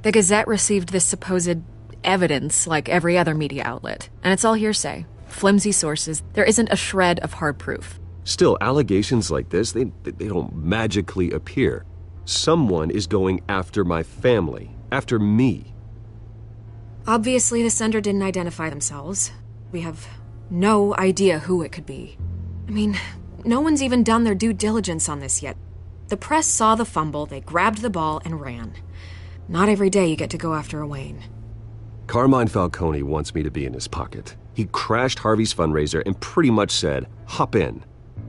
The Gazette received this supposed evidence like every other media outlet, and it's all hearsay. Flimsy sources. There isn't a shred of hard proof. Still, allegations like this, they don't magically appear. Someone is going after my family, after me. Obviously, the sender didn't identify themselves. We have no idea who it could be. I mean, no one's even done their due diligence on this yet. The press saw the fumble, they grabbed the ball and ran. Not every day you get to go after a Wayne. Carmine Falcone wants me to be in his pocket. He crashed Harvey's fundraiser and pretty much said, hop in.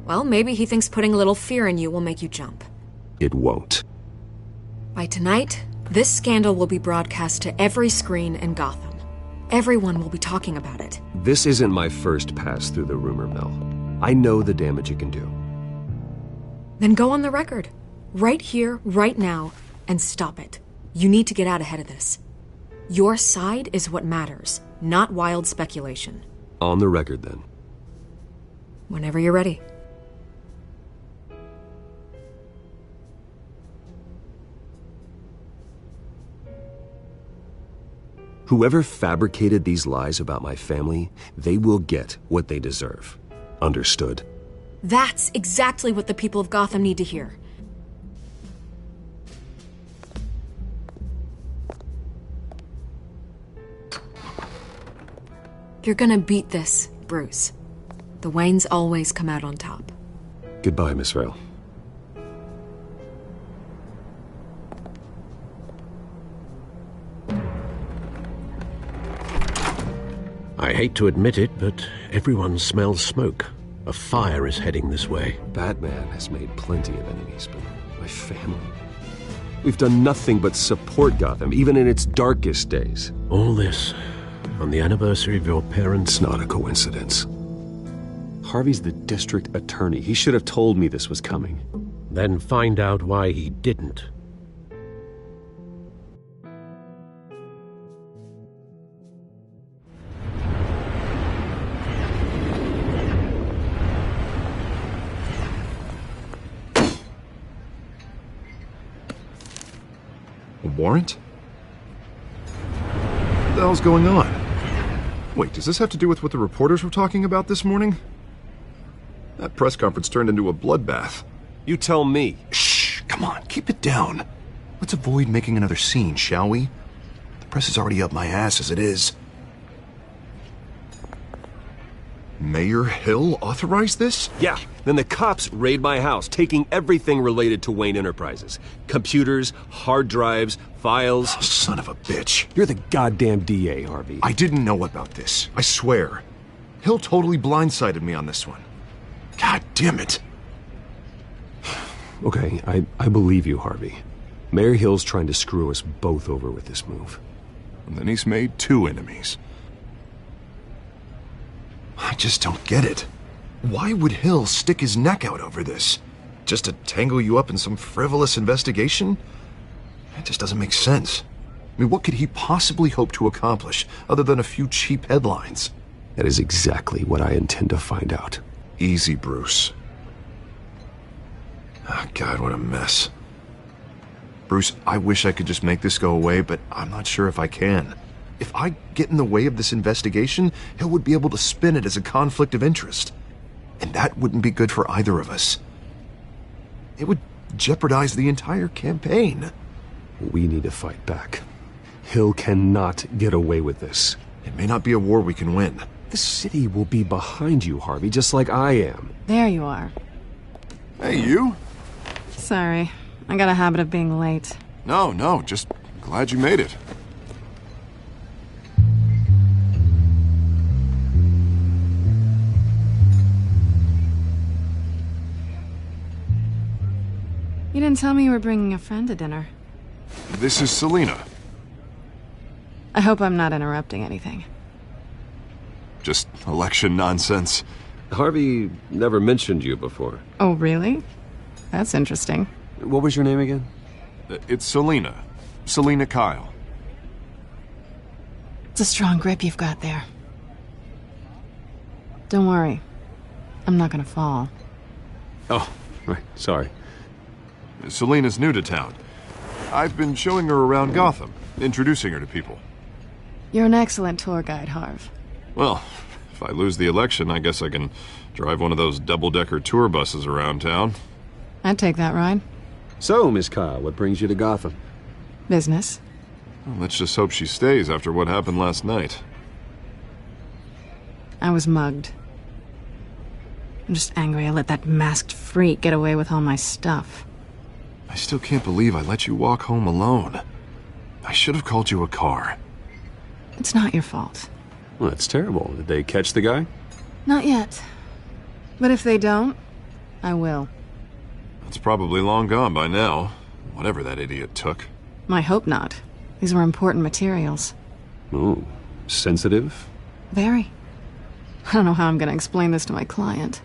Well, maybe he thinks putting a little fear in you will make you jump. It won't. By tonight, this scandal will be broadcast to every screen in Gotham. Everyone will be talking about it. This isn't my first pass through the rumor mill. I know the damage it can do. Then go on the record. Right here, right now, and stop it. You need to get out ahead of this. Your side is what matters, not wild speculation. On the record, then. Whenever you're ready. Whoever fabricated these lies about my family, they will get what they deserve. Understood? That's exactly what the people of Gotham need to hear. You're gonna beat this, Bruce. The Waynes always come out on top. Goodbye, Miss Vale. I hate to admit it, but everyone smells smoke. A fire is heading this way. Batman has made plenty of enemies, but my family... We've done nothing but support Gotham, even in its darkest days. All this on the anniversary of your parents'... Not a coincidence. Harvey's the district attorney. He should have told me this was coming. Then find out why he didn't. A warrant? What the hell's going on? Wait, does this have to do with what the reporters were talking about this morning? That press conference turned into a bloodbath. You tell me. Shh, come on, keep it down. Let's avoid making another scene, shall we? The press is already up my ass as it is. Mayor Hill authorized this? Yeah. Then the cops raid my house, taking everything related to Wayne Enterprises. Computers, hard drives, files. Oh, son of a bitch. You're the goddamn DA, Harvey. I didn't know about this. I swear. Hill totally blindsided me on this one. God damn it. Okay, I believe you, Harvey. Mayor Hill's trying to screw us both over with this move. And then he's made 2 enemies. I just don't get it. Why would Hill stick his neck out over this? Just to tangle you up in some frivolous investigation? It just doesn't make sense. I mean, what could he possibly hope to accomplish other than a few cheap headlines? That is exactly what I intend to find out. Easy, Bruce. Oh, God, what a mess. Bruce, I wish I could just make this go away, but I'm not sure if I can. If I get in the way of this investigation, Hill would be able to spin it as a conflict of interest. And that wouldn't be good for either of us. It would jeopardize the entire campaign. We need to fight back. Hill cannot get away with this. It may not be a war we can win. The city will be behind you, Harvey, just like I am. There you are. Hey, you? Sorry. I got a habit of being late. No, just glad you made it. You didn't tell me you were bringing a friend to dinner. This is Selina. I hope I'm not interrupting anything. Just election nonsense. Harvey never mentioned you before. Oh, really? That's interesting. What was your name again? It's Selina. Selina Kyle. It's a strong grip you've got there. Don't worry. I'm not gonna fall. Oh, right. Sorry. Selina's new to town. I've been showing her around Gotham, introducing her to people. You're an excellent tour guide, Harv. Well, if I lose the election, I guess I can drive one of those double-decker tour buses around town. I'd take that ride. So, Miss Kyle, what brings you to Gotham? Business. Well, let's just hope she stays after what happened last night. I was mugged. I'm just angry I let that masked freak get away with all my stuff. I still can't believe I let you walk home alone. I should have called you a car. It's not your fault. Well, that's terrible. Did they catch the guy? Not yet. But if they don't, I will. It's probably long gone by now, whatever that idiot took. I hope not. These were important materials. Ooh, sensitive? Very. I don't know how I'm going to explain this to my client.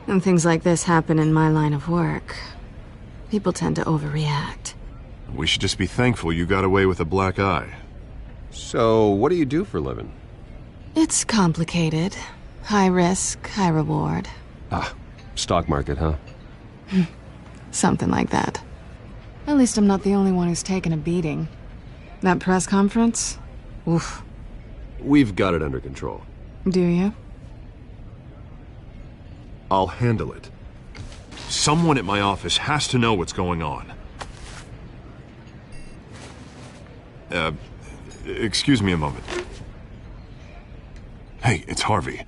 And things like this happen in my line of work. People tend to overreact. We should just be thankful you got away with a black eye. So, what do you do for a living? It's complicated. High risk, high reward. Ah, stock market, huh? Something like that. At least I'm not the only one who's taken a beating. That press conference? Oof. We've got it under control. Do you? I'll handle it. Someone at my office has to know what's going on. Excuse me a moment. Hey, it's Harvey.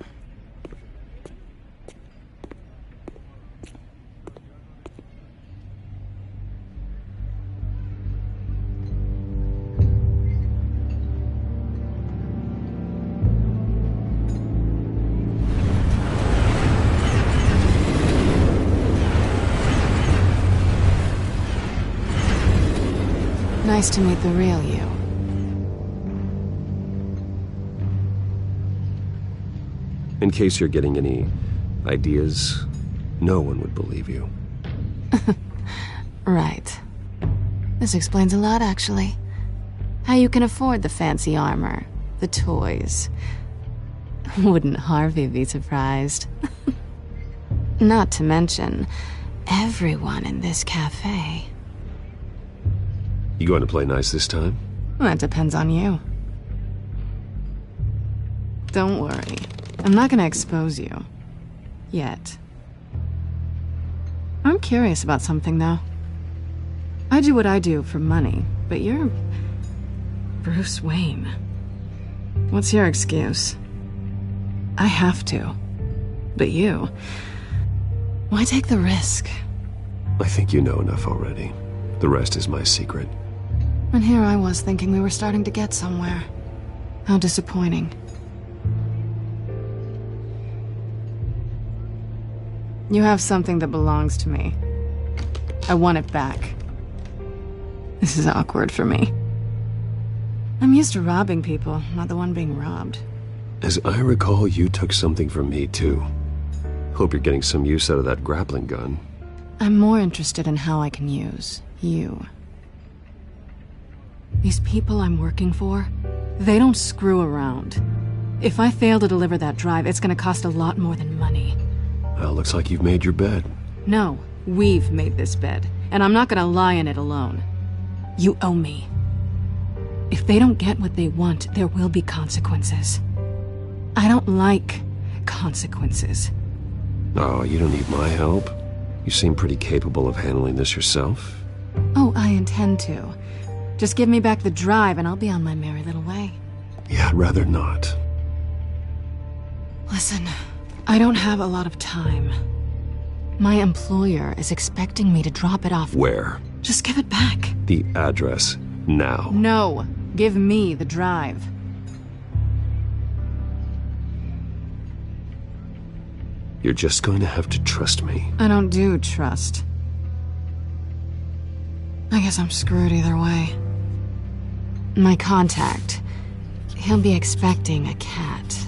Nice to meet the real you. In case you're getting any ideas, no one would believe you. Right. This explains a lot, actually. How you can afford the fancy armor, the toys. Wouldn't Harvey be surprised? Not to mention, everyone in this cafe. You going to play nice this time? Well, that depends on you. Don't worry. I'm not gonna expose you. Yet. I'm curious about something, though. I do what I do for money, but you're... Bruce Wayne. What's your excuse? I have to. But you... why take the risk? I think you know enough already. The rest is my secret. And here I was thinking we were starting to get somewhere. How disappointing. You have something that belongs to me. I want it back. This is awkward for me. I'm used to robbing people, not the one being robbed. As I recall, you took something from me, too. Hope you're getting some use out of that grappling gun. I'm more interested in how I can use you. These people I'm working for, they don't screw around. If I fail to deliver that drive, it's gonna cost a lot more than money. Well, looks like you've made your bed. No, we've made this bed, and I'm not gonna lie in it alone. You owe me. If they don't get what they want, there will be consequences. I don't like consequences. Oh, you don't need my help. You seem pretty capable of handling this yourself. Oh, I intend to. Just give me back the drive and I'll be on my merry little way. Yeah, I'd rather not. Listen, I don't have a lot of time. My employer is expecting me to drop it off. Where? Just give it back. The address, now. No, give me the drive. You're just going to have to trust me. I don't do trust. I guess I'm screwed either way. My contact, he'll be expecting a cat,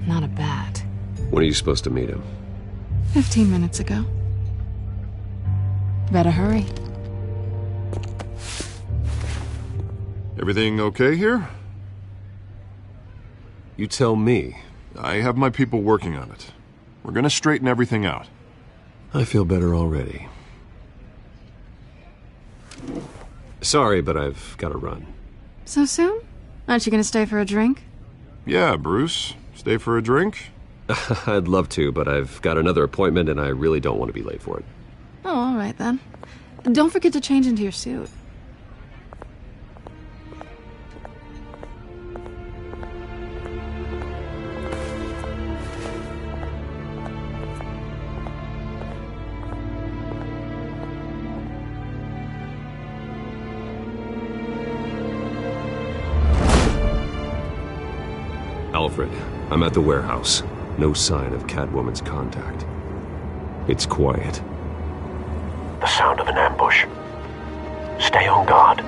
not a bat. When are you supposed to meet him? 15 minutes ago. Better hurry. Everything okay here? You tell me. I have my people working on it. We're gonna straighten everything out. I feel better already. Sorry, but I've got to run. So soon? Aren't you gonna stay for a drink? Yeah, Bruce. Stay for a drink? I'd love to, but I've got another appointment and I really don't want to be late for it. Oh, all right then. Don't forget to change into your suit. Alfred, I'm at the warehouse. No sign of Catwoman's contact. It's quiet. The sound of an ambush. Stay on guard.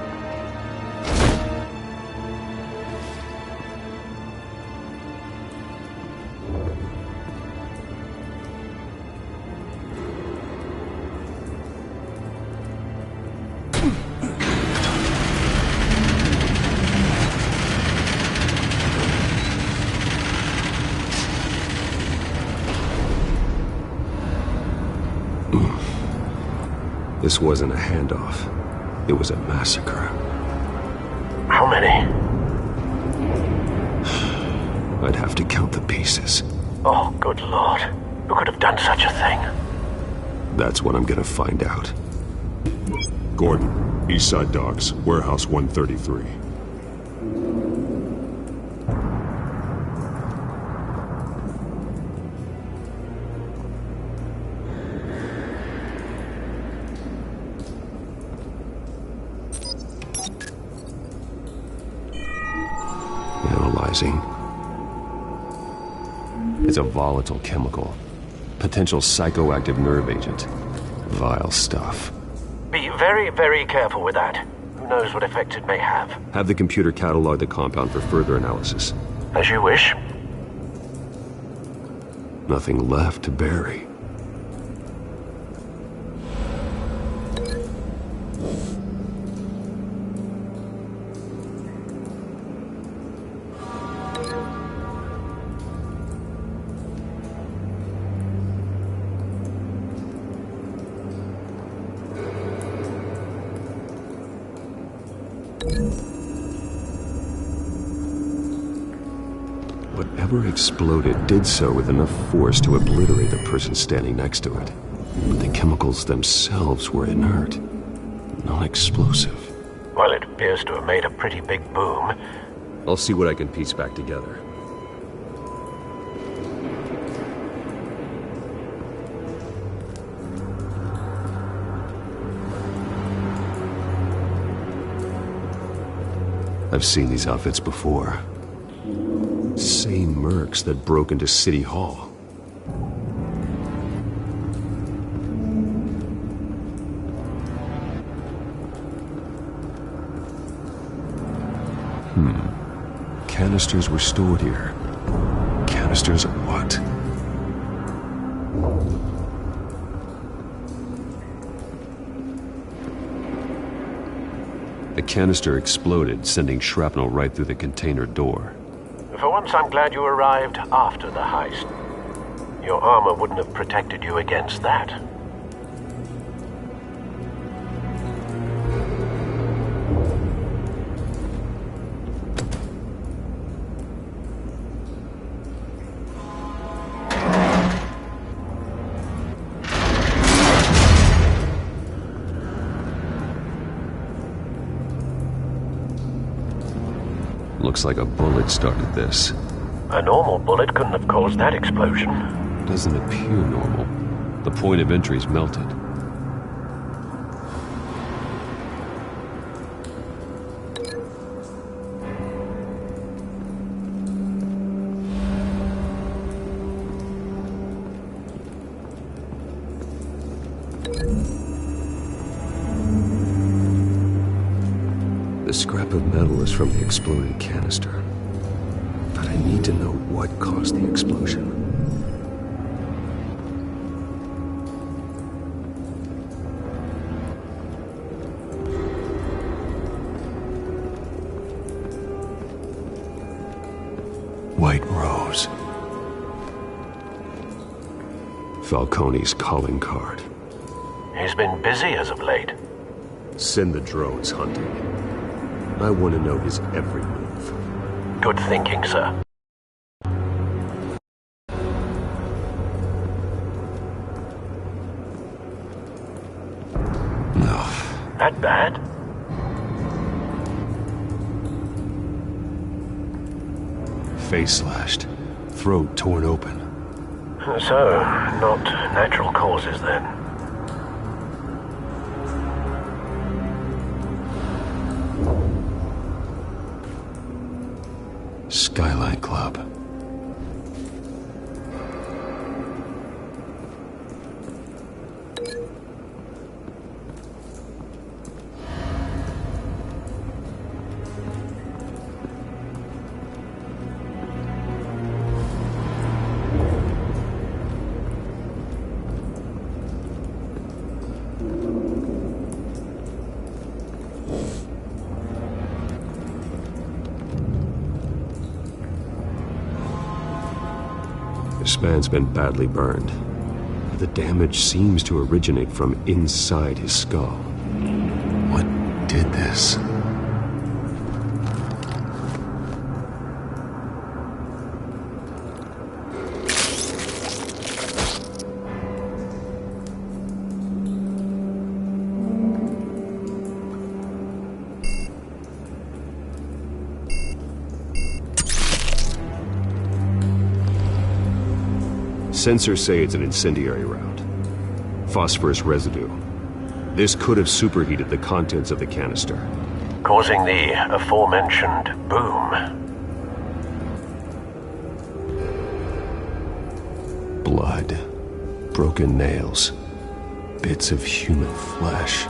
This wasn't a handoff. It was a massacre. How many? I'd have to count the pieces. Oh, good Lord. Who could have done such a thing? That's what I'm gonna find out. Gordon, Eastside Docks, Warehouse 133. Analyzing. It's a volatile chemical. Potential psychoactive nerve agent. Vile stuff. Be very, very careful with that. Who knows what effect it may have. Have the computer catalog the compound for further analysis. As you wish. Nothing left to bury. Whatever exploded did so with enough force to obliterate the person standing next to it. But the chemicals themselves were inert, non-explosive. Well, it appears to have made a pretty big boom. I'll see what I can piece back together. I've seen these outfits before. Same mercs that broke into City Hall. Canisters were stored here. Canisters of what? The canister exploded, sending shrapnel right through the container door. For once, I'm glad you arrived after the heist. Your armor wouldn't have protected you against that. Looks like a bullet started this. A normal bullet couldn't have caused that explosion. Doesn't appear normal. The point of entry's melted. The scrap of metal is from the exploded canister. But I need to know what caused the explosion. White Rose. Falcone's calling card. He's been busy as of late. Send the drones hunting. I want to know his every move. Good thinking, sir. No. That bad? Face slashed. Throat torn open. So, not natural causes then. Skyline Club. This man's been badly burned. The damage seems to originate from inside his skull. What did this? Sensors say it's an incendiary round. Phosphorus residue. This could have superheated the contents of the canister, causing the aforementioned boom. Blood. Broken nails. Bits of human flesh.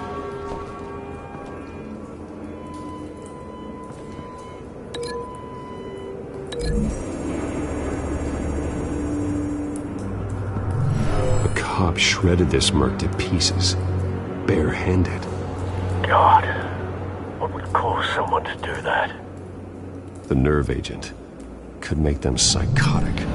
Cop shredded this merc to pieces, bare-handed. God, what would cause someone to do that? The nerve agent could make them psychotic.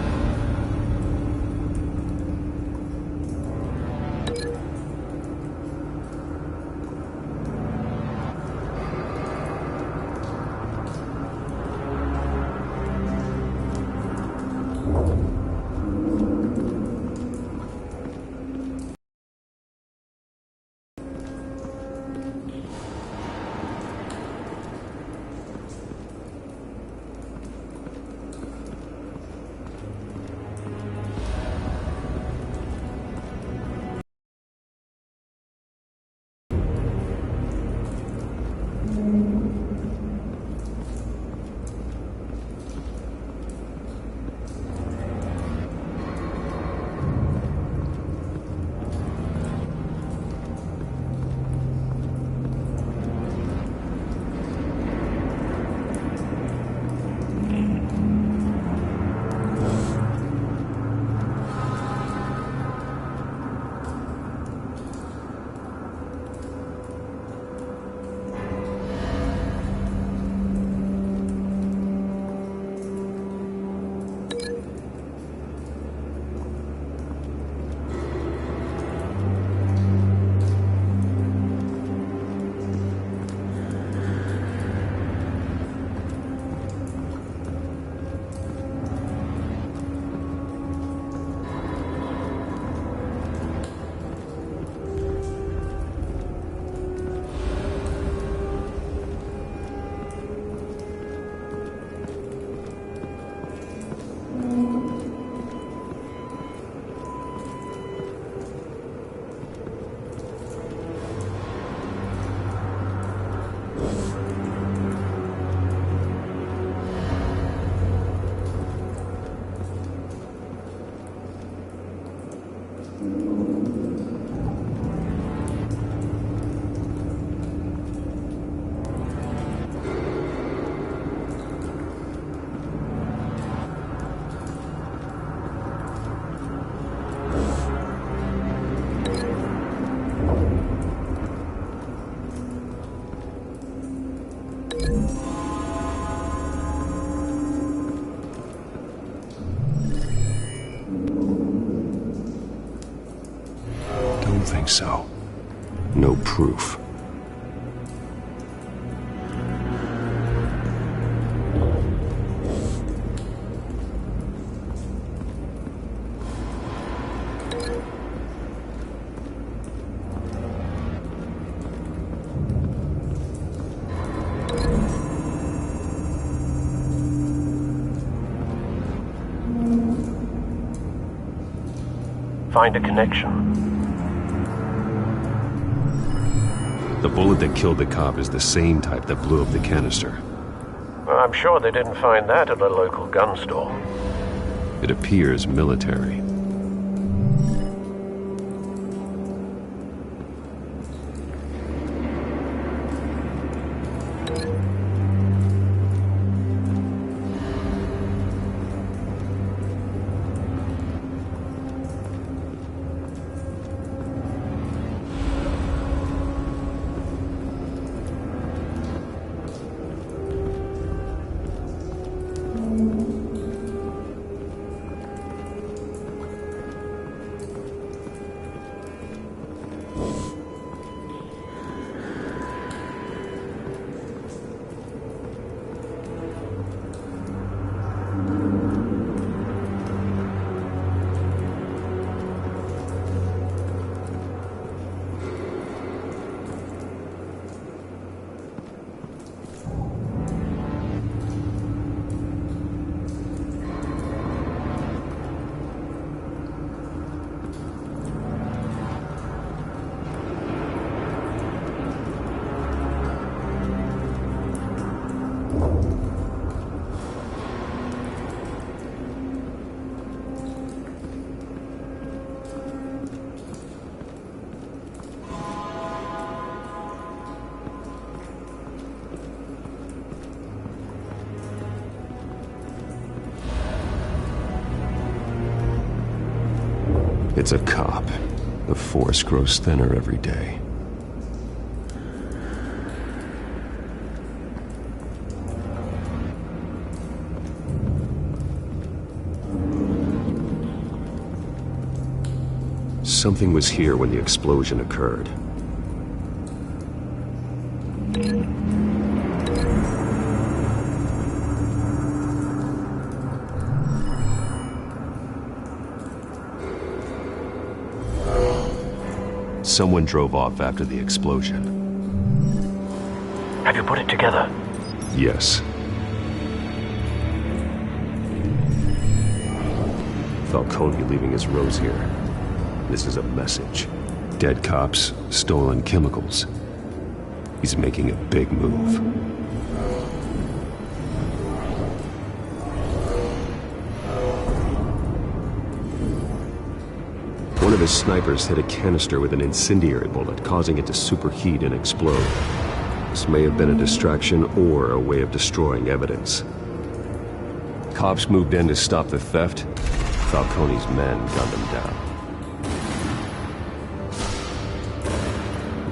Think so. No proof. Find a connection. The bullet that killed the cop is the same type that blew up the canister. Well, I'm sure they didn't find that at a local gun store. It appears military. It's a cop. The force grows thinner every day. Something was here when the explosion occurred. Someone drove off after the explosion. Have you put it together? Yes. Falcone leaving his rose here. This is a message. Dead cops, stolen chemicals. He's making a big move. One of his snipers hit a canister with an incendiary bullet, causing it to superheat and explode. This may have been a distraction or a way of destroying evidence. Cops moved in to stop the theft. Falcone's men gunned them down.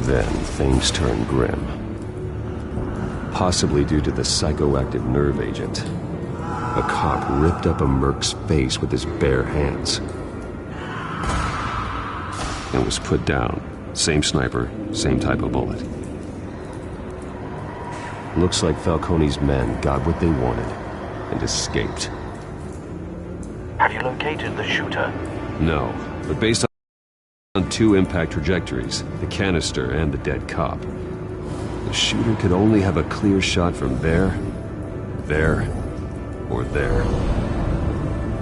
Then things turned grim. Possibly due to the psychoactive nerve agent. A cop ripped up a merc's face with his bare hands. And was put down. Same sniper, same type of bullet. Looks like Falcone's men got what they wanted and escaped. Have you located the shooter? No, but based on two impact trajectories, the canister and the dead cop, the shooter could only have a clear shot from there, or there,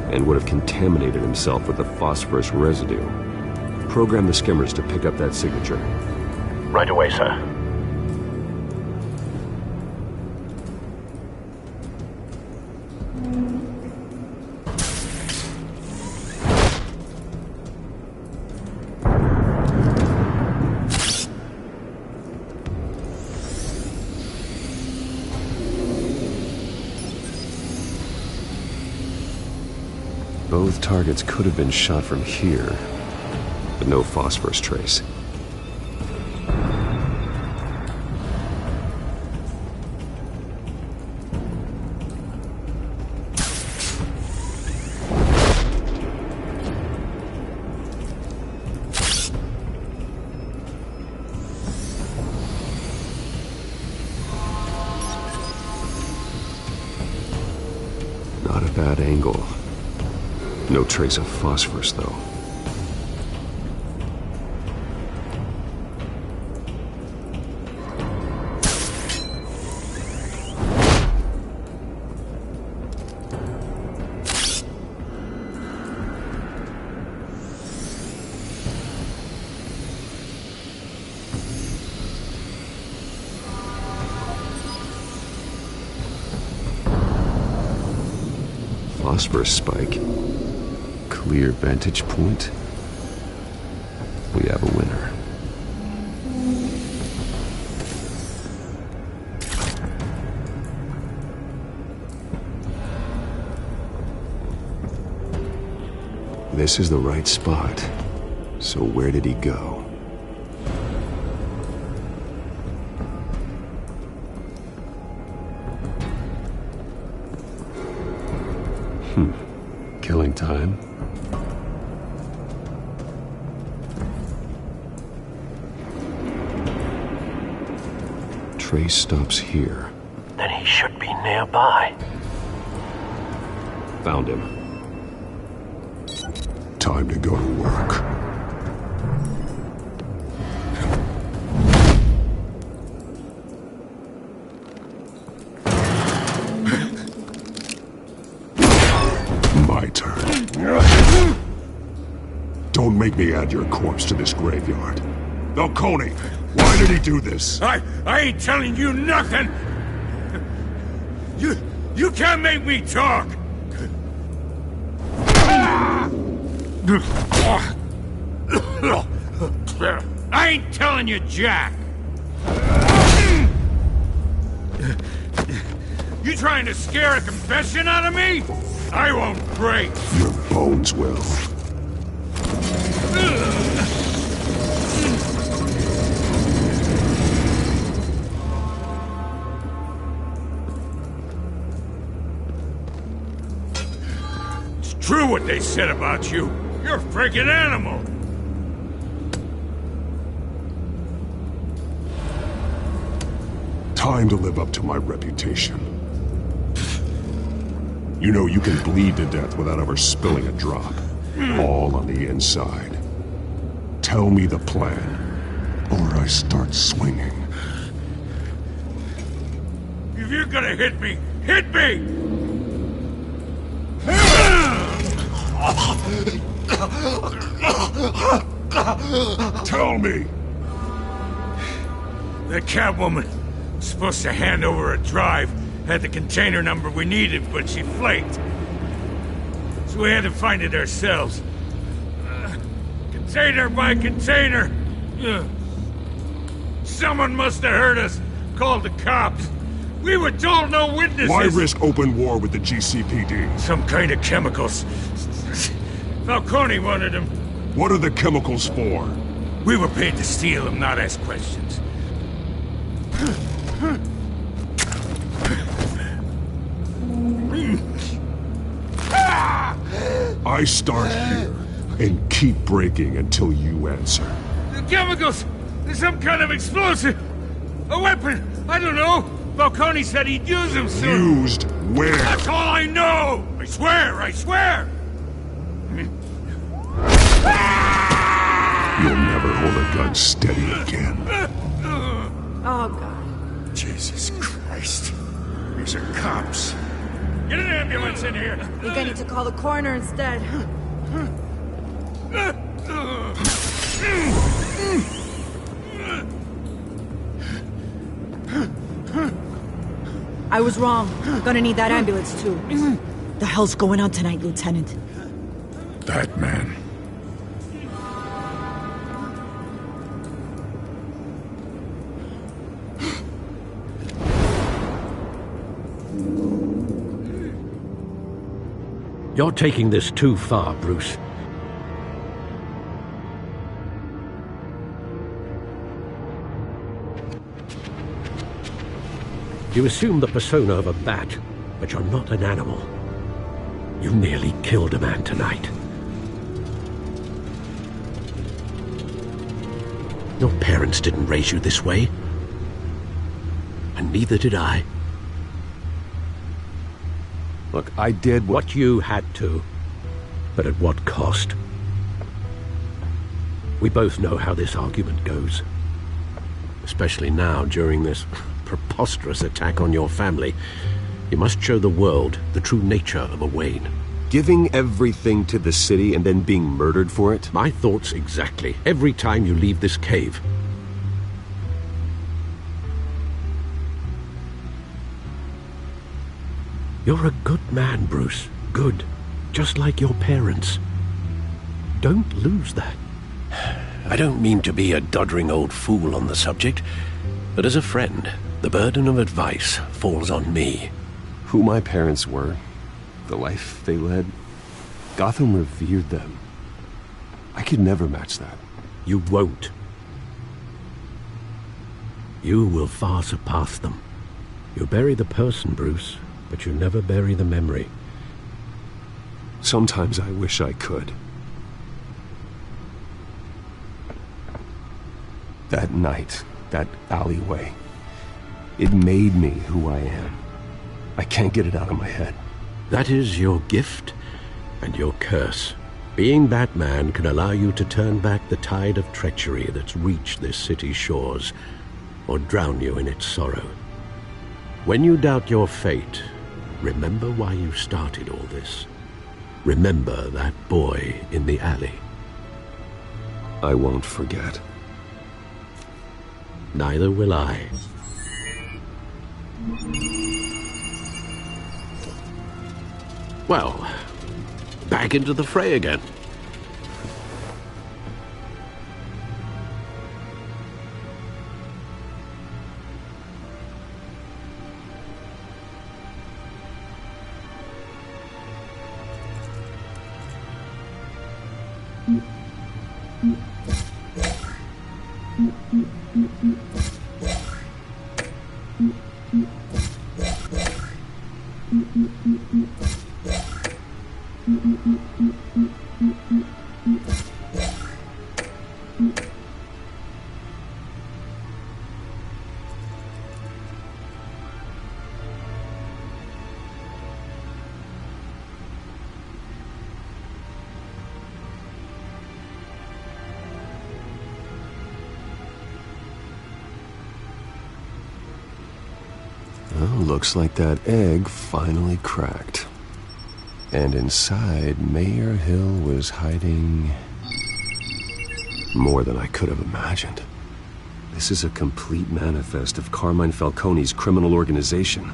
and would have contaminated himself with the phosphorus residue. Program the skimmers to pick up that signature. Right away, sir. Both targets could have been shot from here, but no phosphorus trace. Not a bad angle. No trace of phosphorus, though. Phosphorus spike. Clear vantage point. We have a winner. This is the right spot. So where did he go? Killing time. Trace stops here. Then he should be nearby. Found him. Time to go to work. My turn. Don't make me add your corpse to this graveyard. Falcone, why did he do this? I ain't telling you nothing! You can't make me talk! I ain't telling you jack! You trying to scare a confession out of me? I won't break! Your bones will. It's true what they said about you. You're a freaking animal! Time to live up to my reputation. You know you can bleed to death without ever spilling a drop. All on the inside. Tell me the plan, or I start swinging. If you're gonna hit me, hit me! Tell me! The Catwoman was supposed to hand over a drive. Had the container number we needed, but she flaked. So we had to find it ourselves. Container by container. Someone must have heard us. Called the cops. We were told no witnesses. Why risk open war with the GCPD? Some kind of chemicals. Falcone wanted them. What are the chemicals for? We were paid to steal them, not ask questions. I start here and keep breaking until you answer. The chemicals! There's some kind of explosive! A weapon! I don't know! Falcone said he'd use them soon! Used where? That's all I know! I swear! I swear! You'll never hold a gun steady again. Oh, God. Jesus Christ. These are cops. Get an ambulance in here! You're gonna need to call the coroner instead. I was wrong. Gonna need that ambulance, too. The hell's going on tonight, Lieutenant? That man. You're taking this too far, Bruce. You assume the persona of a bat, but you're not an animal. You nearly killed a man tonight. Your parents didn't raise you this way. And neither did I. Look, I did what you had to, but at what cost? We both know how this argument goes. Especially now, during this preposterous attack on your family. You must show the world the true nature of a Wayne. Giving everything to the city and then being murdered for it? My thoughts exactly. Every time you leave this cave. You're a good man, Bruce. Good. Just like your parents. Don't lose that. I don't mean to be a doddering old fool on the subject, but as a friend, the burden of advice falls on me. Who my parents were, the life they led, Gotham revered them. I could never match that. You won't. You will far surpass them. You bury the person, Bruce, but you never bury the memory. Sometimes I wish I could. That night, that alleyway, it made me who I am. I can't get it out of my head. That is your gift and your curse. Being Batman can allow you to turn back the tide of treachery that's reached this city's shores, or drown you in its sorrow. When you doubt your fate, remember why you started all this. Remember that boy in the alley. I won't forget. Neither will I. Well, back into the fray again. Well, looks like that egg finally cracked. And inside, Mayor Hill was hiding more than I could have imagined. This is a complete manifest of Carmine Falcone's criminal organization.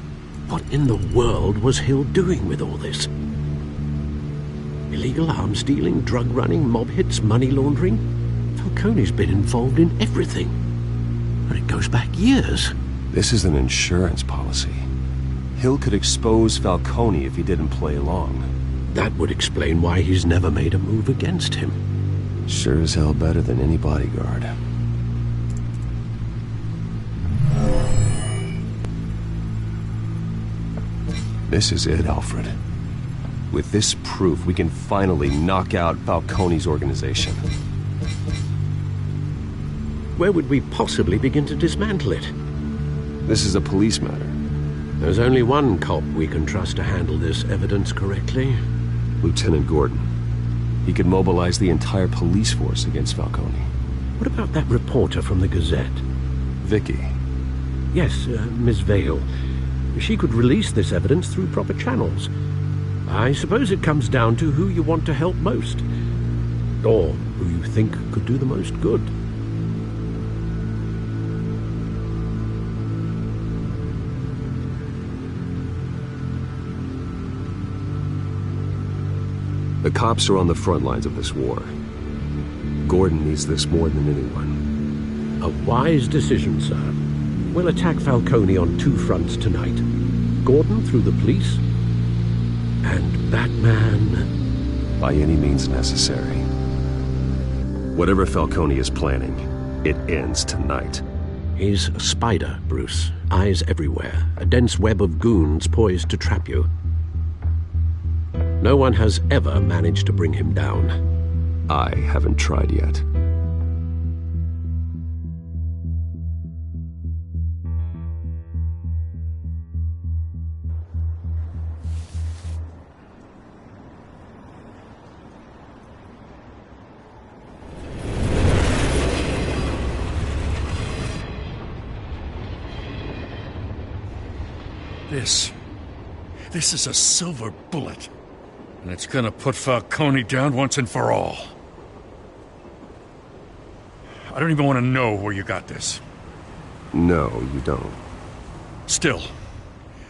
What in the world was Hill doing with all this? Illegal arms dealing, drug running, mob hits, money laundering? Falcone's been involved in everything. And it goes back years. This is an insurance policy. Hill could expose Falcone if he didn't play along. That would explain why he's never made a move against him. Sure as hell better than any bodyguard. This is it, Alfred. With this proof, we can finally knock out Falcone's organization. Where would we possibly begin to dismantle it? This is a police matter. There's only one cop we can trust to handle this evidence correctly. Lieutenant Gordon. He could mobilize the entire police force against Falcone. What about that reporter from the Gazette? Vicky. Yes, Miss Vale. She could release this evidence through proper channels. I suppose it comes down to who you want to help most. Or who you think could do the most good. The cops are on the front lines of this war. Gordon needs this more than anyone. A wise decision, sir. We'll attack Falcone on two fronts tonight. Gordon through the police, and that man. By any means necessary. Whatever Falcone is planning, it ends tonight. He's a spider, Bruce. Eyes everywhere. A dense web of goons poised to trap you. No one has ever managed to bring him down. I haven't tried yet. This is a silver bullet. And it's gonna put Falcone down once and for all. I don't even want to know where you got this. No, you don't. Still,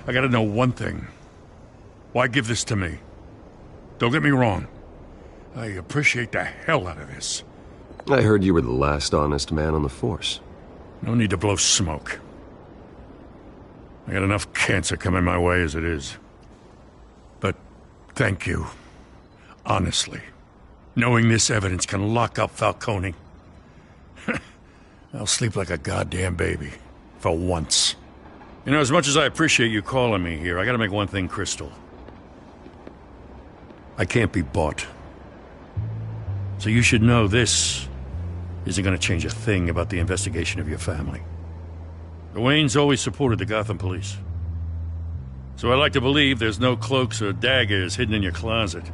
I gotta know one thing. Why give this to me? Don't get me wrong. I appreciate the hell out of this. I heard you were the last honest man on the force. No need to blow smoke. I got enough cancer coming my way as it is. But thank you. Honestly. Knowing this evidence can lock up Falcone. I'll sleep like a goddamn baby. For once. You know, as much as I appreciate you calling me here, I gotta make one thing crystal. I can't be bought. So you should know this isn't gonna change a thing about the investigation of your family. The Waynes always supported the Gotham police. So I like to believe there's no cloaks or daggers hidden in your closet.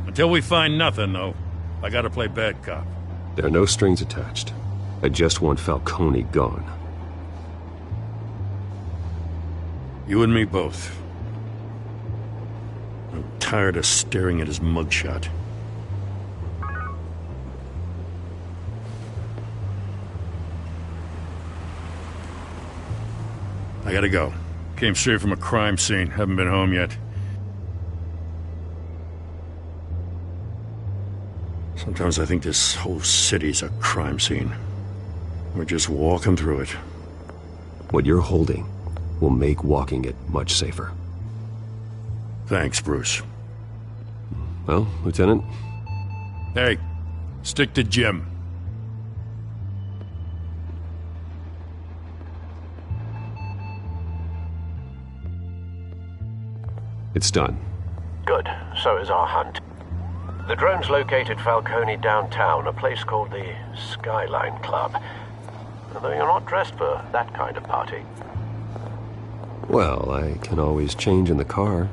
Until we find nothing, though, I gotta play bad cop. There are no strings attached. I just want Falcone gone. You and me both. I'm tired of staring at his mugshot. I gotta go. Came straight from a crime scene. Haven't been home yet. Sometimes I think this whole city's a crime scene. We're just walking through it. What you're holding will make walking it much safer. Thanks, Bruce. Well, Lieutenant? Hey, stick to Jim. It's done. Good. So is our hunt. The drones located Falcone downtown, a place called the Skyline Club. Although you're not dressed for that kind of party. Well, I can always change in the car.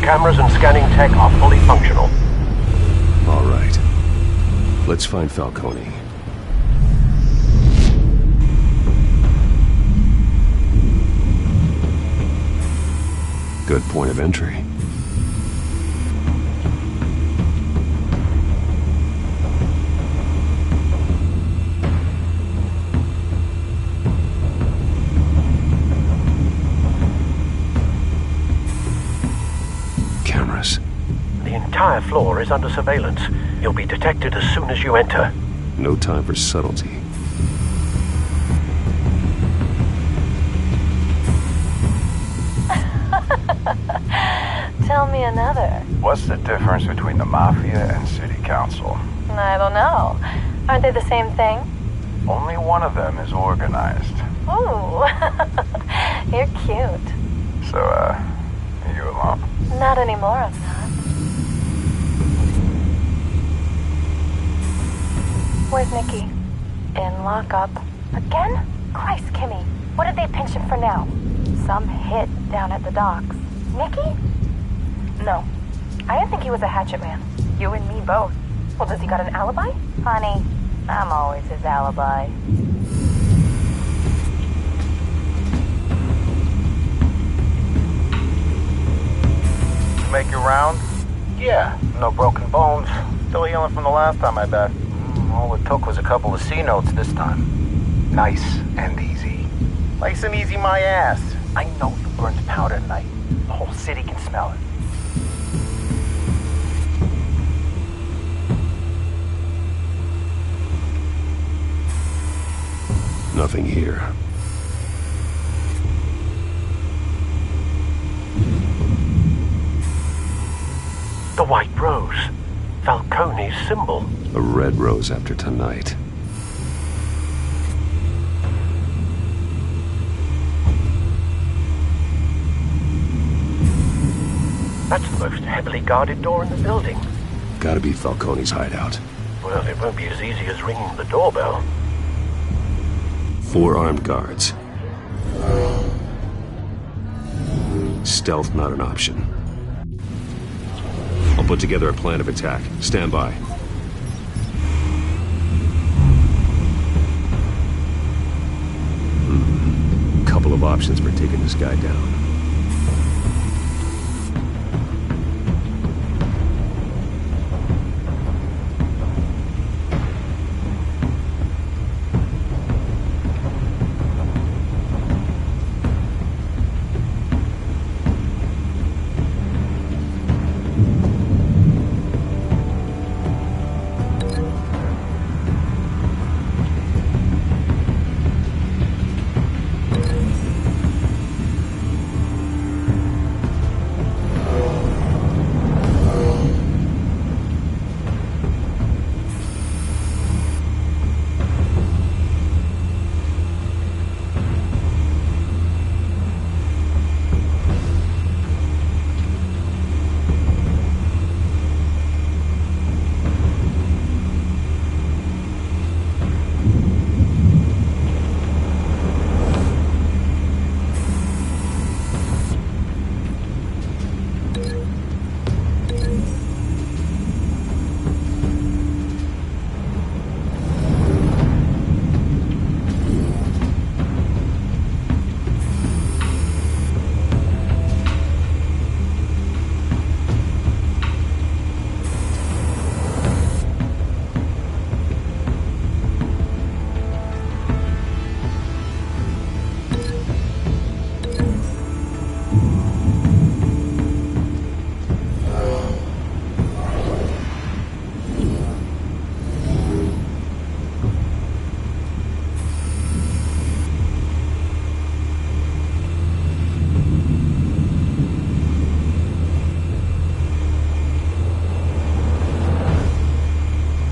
Cameras and scanning tech are fully functional. All right. Let's find Falcone. Good point of entry. The entire floor is under surveillance. You'll be detected as soon as you enter. No time for subtlety. Tell me another. What's the difference between the Mafia and City Council? I don't know. Aren't they the same thing? Only one of them is organized. Ooh, you're cute. So, are you alone? Not anymore, I'm not. Where's Nikki? In lockup. Again? Christ, Kimmy. What did they pinch him for now? Some hit down at the docks. Nikki? No. I didn't think he was a hatchet man. You and me both. Well, does he got an alibi? Honey, I'm always his alibi. Make your rounds? Yeah, no broken bones. Still healing from the last time I bet. All it took was a couple of C notes this time. Nice and easy. Nice and easy my ass. I know you burned powder tonight. The whole city can smell it. Nothing here. The white rose. Falcone's symbol. A red rose after tonight. That's the most heavily guarded door in the building. Gotta be Falcone's hideout. Well, it won't be as easy as ringing the doorbell. 4 armed guards. Stealth not an option. I'll put together a plan of attack. Stand by. Couple of options for taking this guy down.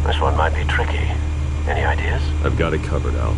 This one might be tricky. Any ideas? I've got it covered, Al.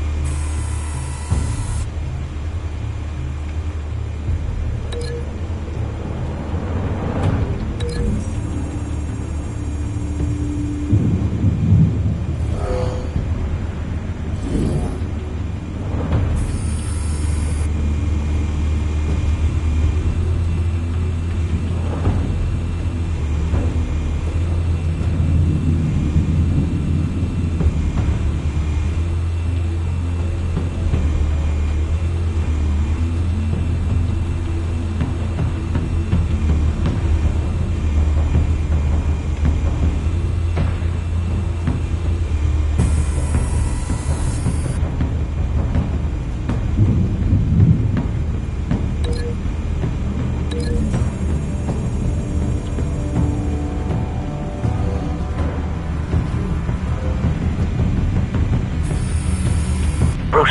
Bruce,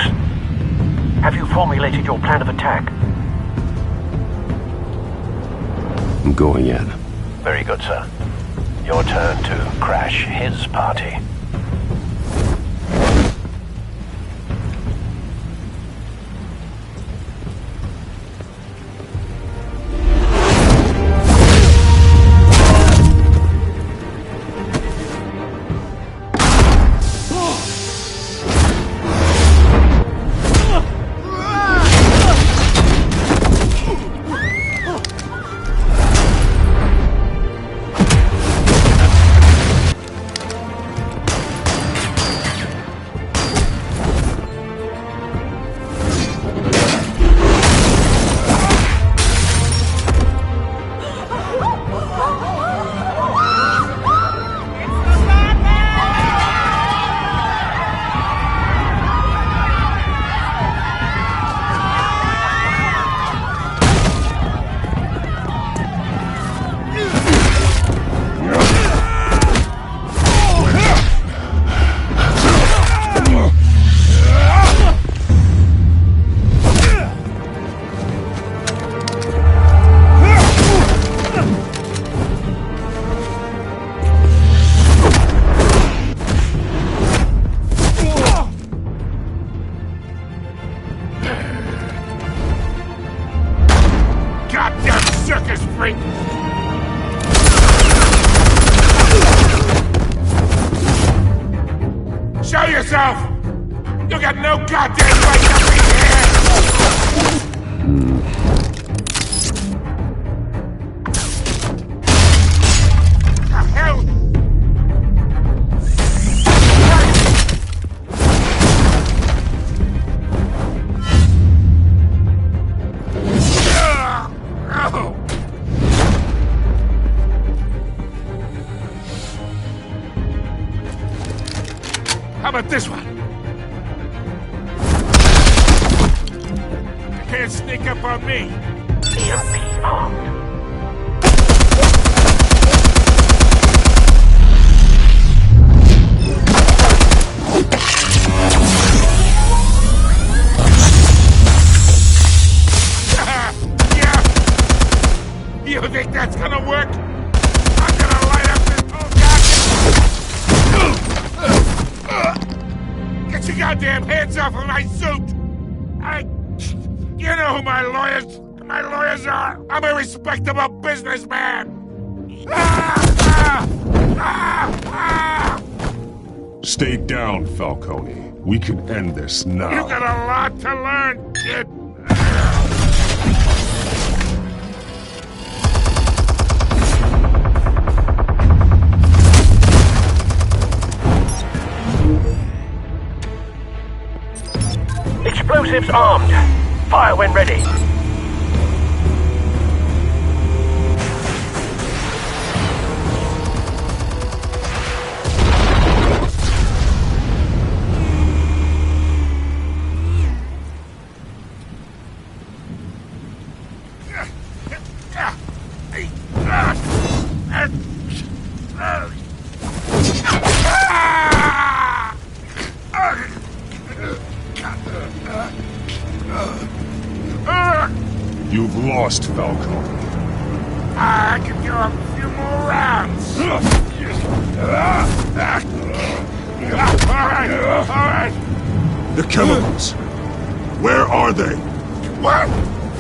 have you formulated your plan of attack? I'm going in. Very good, sir. Your turn to crash his party. yourself! You got no goddamn right to be here! The hell? How about this one? You can't sneak up on me. EMP armed. Yeah. You think that's gonna work? I'm gonna light up this whole goddamn... Get your goddamn hands off of my suit! You know who my lawyers are! I'm a respectable businessman! Stay down, Falcone. We can end this now. You got a lot to learn, kid! Explosives armed. Fire when ready. You've lost, Falcone. I can go a few more rounds. All right. The chemicals. Where are they? What?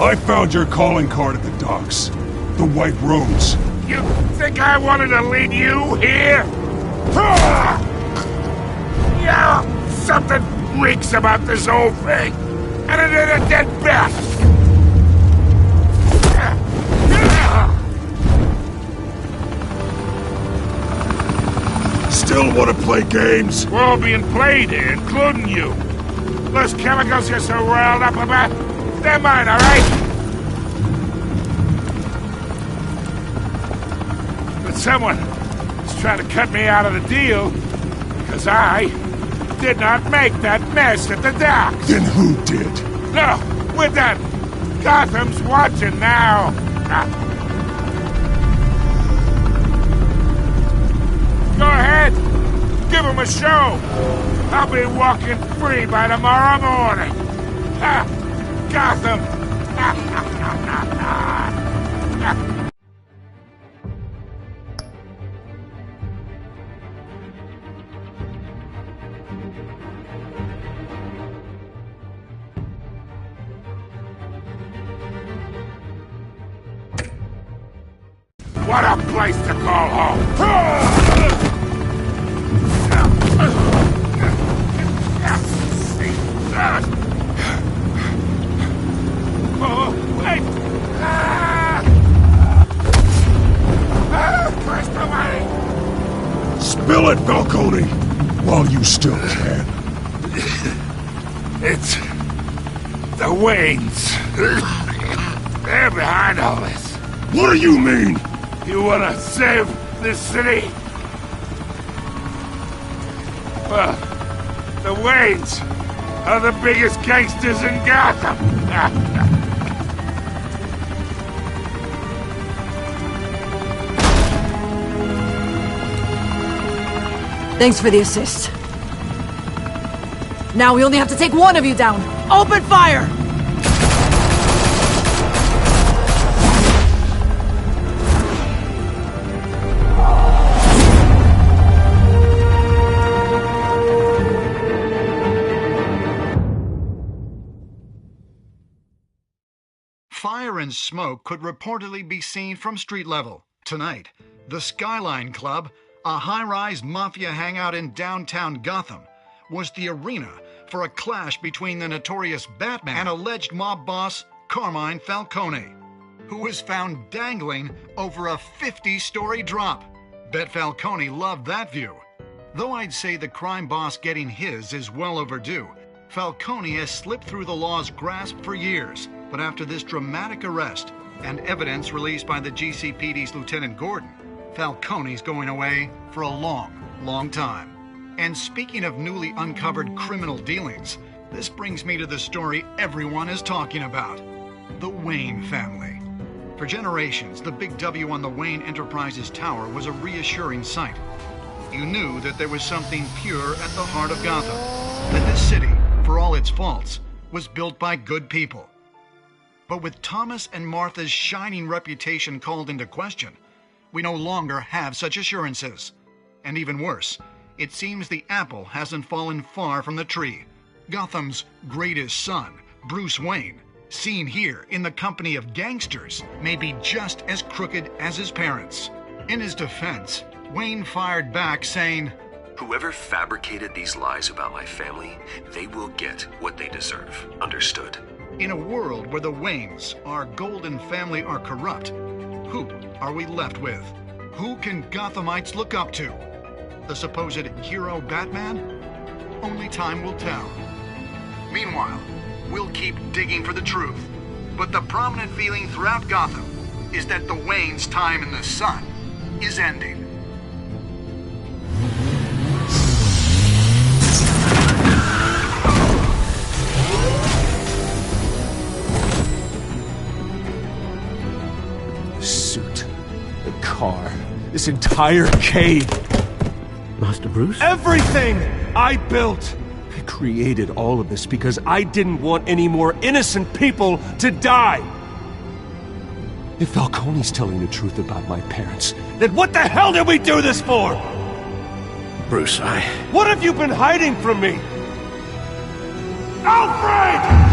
I found your calling card at the docks. The White Rose. You think I wanted to lead you here? Yeah, something reeks about this whole thing. And it ain't a dead bat. Still want to play games? We're all being played here, including you. Those chemicals you're so riled up about, they're mine, all right? But someone is trying to cut me out of the deal because I did not make that mess at the docks. Then who did? No, we're done. Gotham's watching now. Go ahead. Give him a show. I'll be walking free by tomorrow morning. Gotham. What a place to call home! Oh, wait! First away! Spill it, Falcone, while you still can. It's the Waynes. They're behind all this. What do you mean? You wanna save this city? Well, the Waynes are the biggest gangsters in Gotham. Thanks for the assist. Now we only have to take one of you down. Open fire! Fire and smoke could reportedly be seen from street level. Tonight, the Skyline Club, a high-rise mafia hangout in downtown Gotham, was the arena for a clash between the notorious Batman and alleged mob boss Carmine Falcone, who was found dangling over a 50-story drop. Bet Falcone loved that view. Though I'd say the crime boss getting his is well overdue, Falcone has slipped through the law's grasp for years. But after this dramatic arrest and evidence released by the GCPD's Lieutenant Gordon, Falcone's going away for a long time. And speaking of newly uncovered criminal dealings, this brings me to the story everyone is talking about: the Wayne family. For generations, the big W on the Wayne Enterprises tower was a reassuring sight. You knew that there was something pure at the heart of Gotham, that this city, for all its faults, was built by good people. But with Thomas and Martha's shining reputation called into question, we no longer have such assurances. And even worse, it seems the apple hasn't fallen far from the tree. Gotham's greatest son, Bruce Wayne, seen here in the company of gangsters, may be just as crooked as his parents. In his defense, Wayne fired back saying, "Whoever fabricated these lies about my family, they will get what they deserve. Understood?" In a world where the Waynes, our golden family, are corrupt, who are we left with? Who can Gothamites look up to? The supposed hero Batman? Only time will tell. Meanwhile, we'll keep digging for the truth. But the prominent feeling throughout Gotham is that the Waynes' time in the sun is ending. The suit, the car, this entire cave. Master Bruce? Everything I built! I created all of this because I didn't want any more innocent people to die! If Falcone's telling the truth about my parents, then what the hell did we do this for? Bruce, What have you been hiding from me? Alfred!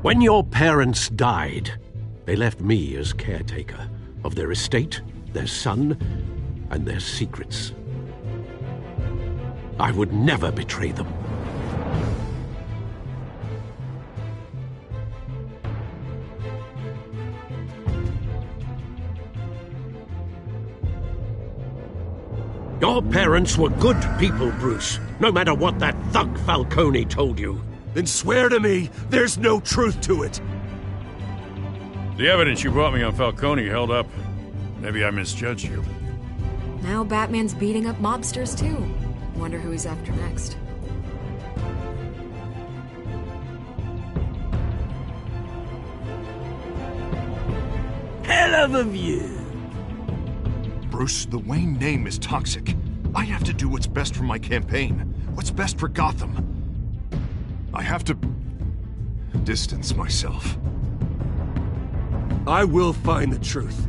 When your parents died, they left me as caretaker of their estate, their son, and their secrets. I would never betray them. Your parents were good people, Bruce, no matter what that thug Falcone told you. Then swear to me there's no truth to it. The evidence you brought me on Falcone held up. Maybe I misjudged you. Now Batman's beating up mobsters, too. Wonder who he's after next. Hell of a view. Bruce, the Wayne name is toxic. I have to do what's best for my campaign. What's best for Gotham. I have to distance myself. I will find the truth.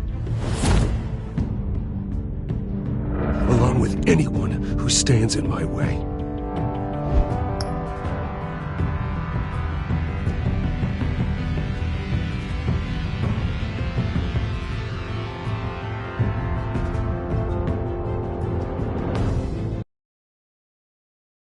Along with anyone who stands in my way.